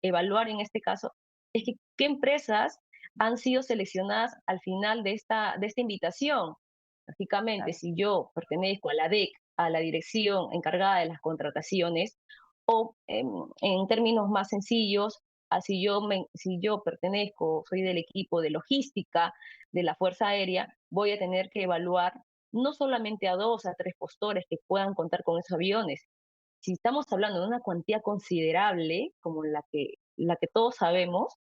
[SPEAKER 5] evaluar en este caso es que qué empresas han sido seleccionadas al final de esta invitación. Lógicamente, si yo pertenezco a la DEC, a la dirección encargada de las contrataciones, o en términos más sencillos, si yo pertenezco, soy del equipo de logística de la Fuerza Aérea, voy a tener que evaluar no solamente a 2, a 3 postores que puedan contar con esos aviones. Si estamos hablando de una cuantía considerable, como la que todos sabemos,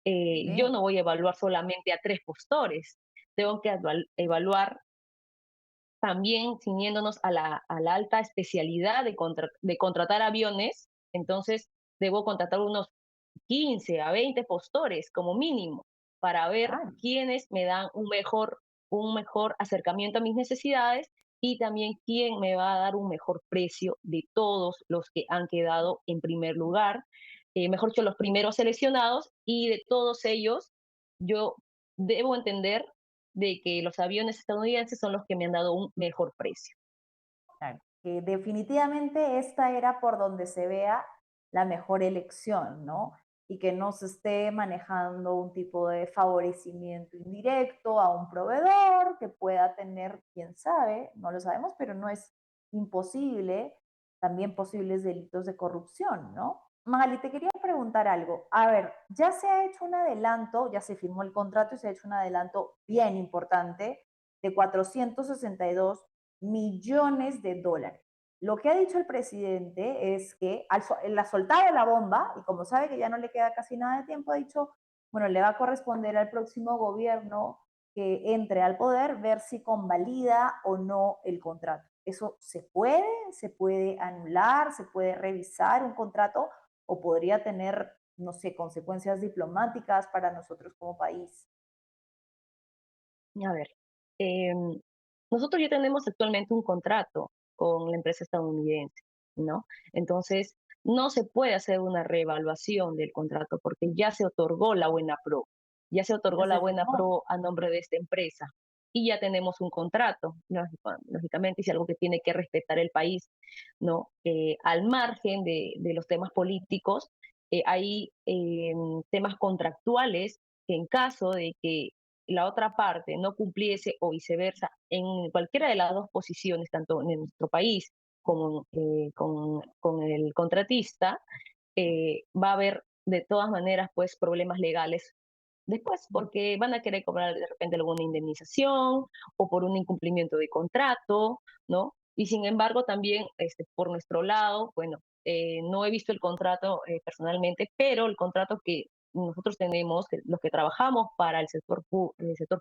[SPEAKER 5] yo no voy a evaluar solamente a 3 postores. Tengo que evaluar también ciñéndonos a la alta especialidad de contratar aviones. Entonces debo contratar unos 15 a 20 postores como mínimo para ver quiénes me dan un mejor acercamiento a mis necesidades y también quién me va a dar un mejor precio de todos los que han quedado en primer lugar, mejor dicho, los primeros seleccionados, y de todos ellos yo debo entender de que los aviones estadounidenses son los que me han dado un mejor precio.
[SPEAKER 1] Claro, que definitivamente esta era por donde se vea la mejor elección, ¿no? Y que no se esté manejando un tipo de favorecimiento indirecto a un proveedor que pueda tener, quién sabe, no lo sabemos, pero no es imposible, también posibles delitos de corrupción, ¿no? Magali, te quería preguntar algo. A ver, ya se ha hecho un adelanto, ya se firmó el contrato y se ha hecho un adelanto bien importante de 462 millones de dólares. Lo que ha dicho el presidente es que él ha soltado la bomba y como sabe que ya no le queda casi nada de tiempo, ha dicho, bueno, le va a corresponder al próximo gobierno que entre al poder ver si convalida o no el contrato. ¿Eso se puede anular, se puede revisar un contrato o podría tener, no sé, consecuencias diplomáticas para nosotros como país?
[SPEAKER 5] A ver, nosotros ya tenemos actualmente un contrato con la empresa estadounidense, ¿no? Entonces, no se puede hacer una reevaluación del contrato porque ya se otorgó la buena pro, ya se otorgó
[SPEAKER 1] Ya
[SPEAKER 5] la
[SPEAKER 1] se
[SPEAKER 5] buena
[SPEAKER 1] firmó.
[SPEAKER 5] pro a nombre de esta empresa y ya tenemos un contrato, lógicamente, es algo que tiene que respetar el país, ¿no? Al margen de los temas políticos, hay temas contractuales que en caso de que la otra parte no cumpliese o viceversa, en cualquiera de las dos posiciones, tanto en nuestro país como con el contratista, va a haber de todas maneras pues problemas legales después, porque van a querer cobrar de repente alguna indemnización o por un incumplimiento de contrato, ¿no? Y sin embargo, también por nuestro lado, bueno, no he visto el contrato personalmente, pero el contrato que nosotros tenemos, los que trabajamos para el sector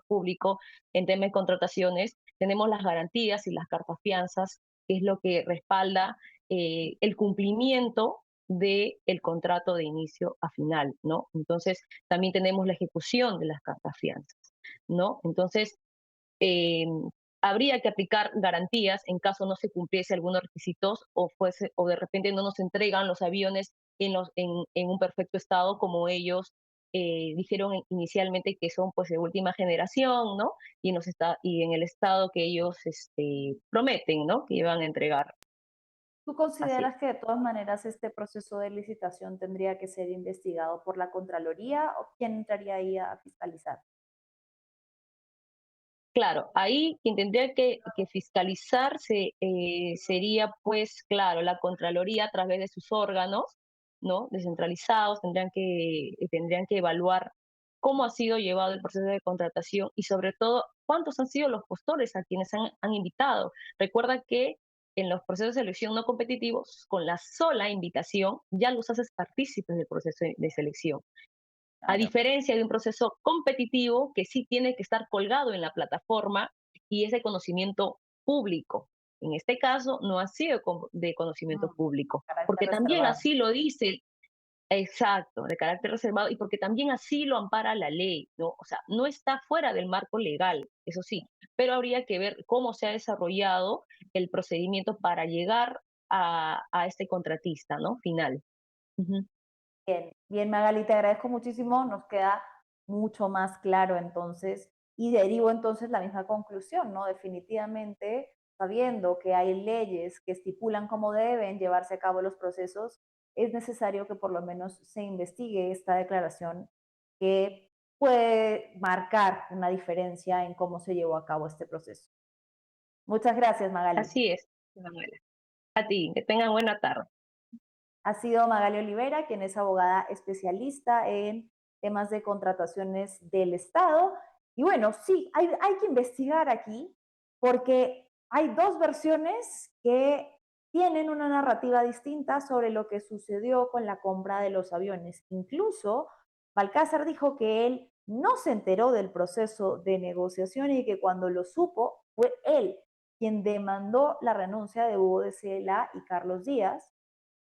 [SPEAKER 5] público en temas de contrataciones, tenemos las garantías y las cartas fianzas, que es lo que respalda el cumplimiento del contrato de inicio a final, ¿no? Entonces, también tenemos la ejecución de las cartas fianzas, ¿no? Entonces, eh, habría que aplicar garantías en caso no se cumpliese algunos requisitos o de repente no nos entregan los aviones en un perfecto estado como ellos dijeron inicialmente que son pues de última generación, ¿no? Y en el estado que ellos prometen, ¿no? Que iban a entregar.
[SPEAKER 1] ¿Tú
[SPEAKER 5] Así es.
[SPEAKER 1] consideras que de todas maneras este proceso de licitación tendría que ser investigado por la Contraloría o quién entraría ahí a fiscalizar?
[SPEAKER 5] Claro, ahí quien tendría que fiscalizarse sería, pues, claro, la Contraloría a través de sus órganos, ¿no? Descentralizados, tendrían que evaluar cómo ha sido llevado el proceso de contratación y sobre todo cuántos han sido los postores a quienes han invitado. Recuerda que en los procesos de selección no competitivos, con la sola invitación, ya los haces partícipes del proceso de selección. A
[SPEAKER 1] Claro.
[SPEAKER 5] diferencia de un proceso competitivo que sí tiene que estar colgado en la plataforma y es de conocimiento público. En este caso no ha sido de conocimiento público,
[SPEAKER 1] Carácter
[SPEAKER 5] porque también
[SPEAKER 1] reservado.
[SPEAKER 5] así lo dice, exacto, de carácter reservado, y porque también así lo ampara la ley, ¿no? O sea, no está fuera del marco legal, eso sí, pero habría que ver cómo se ha desarrollado el procedimiento para llegar a este contratista, ¿no? Final. Ujú.
[SPEAKER 1] Bien, bien Magali, te agradezco muchísimo, nos queda mucho más claro entonces y derivo entonces la misma conclusión, ¿no? Definitivamente, sabiendo que hay leyes que estipulan cómo deben llevarse a cabo los procesos, es necesario que por lo menos se investigue esta declaración que puede marcar una diferencia en cómo se llevó a cabo este proceso. Muchas gracias, Magali.
[SPEAKER 5] Así es, Manuela. A ti, que tengan buena tarde.
[SPEAKER 1] Ha sido Magali Olivera, quien es abogada especialista en temas de contrataciones del Estado. Y bueno, sí, hay que investigar aquí porque hay dos versiones que tienen una narrativa distinta sobre lo que sucedió con la compra de los aviones. Incluso Balcázar dijo que él no se enteró del proceso de negociación y que cuando lo supo fue él quien demandó la renuncia de Hugo de Cela y Carlos Díaz,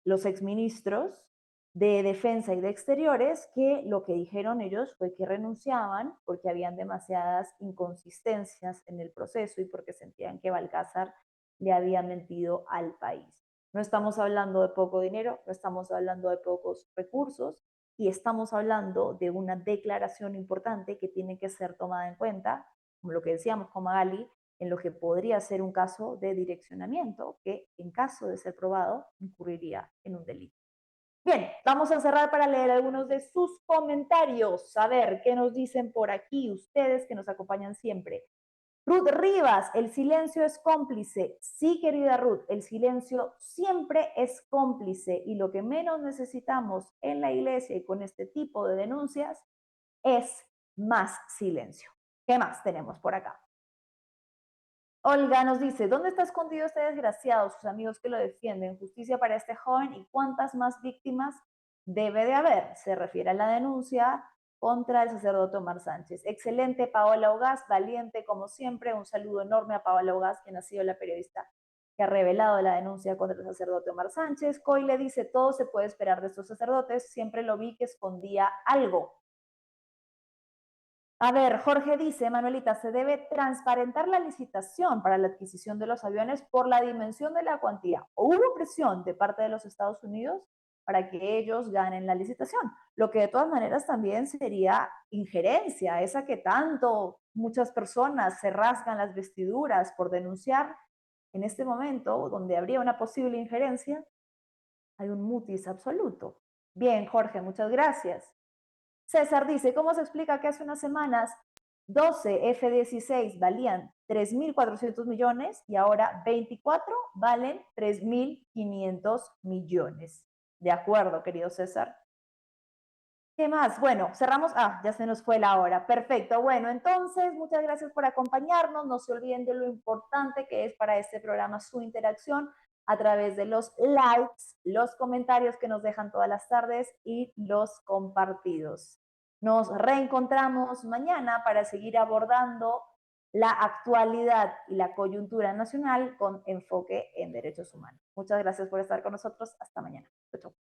[SPEAKER 1] los exministros de Defensa y de Exteriores, que lo que dijeron ellos fue que renunciaban porque habían demasiadas inconsistencias en el proceso y porque sentían que Balcázar le había mentido al país. No estamos hablando de poco dinero, no estamos hablando de pocos recursos y estamos hablando de una declaración importante que tiene que ser tomada en cuenta, como lo que decíamos con Magali, en lo que podría ser un caso de direccionamiento que, en caso de ser probado, incurriría en un delito. Bien, vamos a cerrar para leer algunos de sus comentarios. A ver, ¿qué nos dicen por aquí ustedes que nos acompañan siempre? Ruth Rivas, el silencio es cómplice. Sí, querida Ruth, el silencio siempre es cómplice y lo que menos necesitamos en la iglesia y con este tipo de denuncias es más silencio. ¿Qué más tenemos por acá? Olga nos dice, ¿dónde está escondido este desgraciado? Sus amigos que lo defienden. Justicia para este joven y cuántas más víctimas debe de haber. Se refiere a la denuncia contra el sacerdote Omar Sánchez. Excelente, Paola Ugaz, valiente como siempre. Un saludo enorme a Paola Ugaz, quien ha sido la periodista que ha revelado la denuncia contra el sacerdote Omar Sánchez. Coy le dice, todo se puede esperar de estos sacerdotes. Siempre lo vi que escondía algo. A ver, Jorge dice, Manuelita, se debe transparentar la licitación para la adquisición de los aviones por la dimensión de la cuantía. ¿Hubo presión de parte de los Estados Unidos para que ellos ganen la licitación? Lo que de todas maneras también sería injerencia, esa que tanto muchas personas se rasgan las vestiduras por denunciar. En este momento, donde habría una posible injerencia, hay un mutis absoluto. Bien, Jorge, muchas gracias. César dice, ¿cómo se explica que hace unas semanas 12 F-16 valían 3.400 millones y ahora 24 valen 3.500 millones? De acuerdo, querido César. ¿Qué más? Bueno, cerramos. Ya se nos fue la hora. Perfecto. Bueno, entonces, muchas gracias por acompañarnos. No se olviden de lo importante que es para este programa su interacción a través de los likes, los comentarios que nos dejan todas las tardes y los compartidos. Nos reencontramos mañana para seguir abordando la actualidad y la coyuntura nacional con enfoque en derechos humanos. Muchas gracias por estar con nosotros. Hasta mañana. Chau, chau.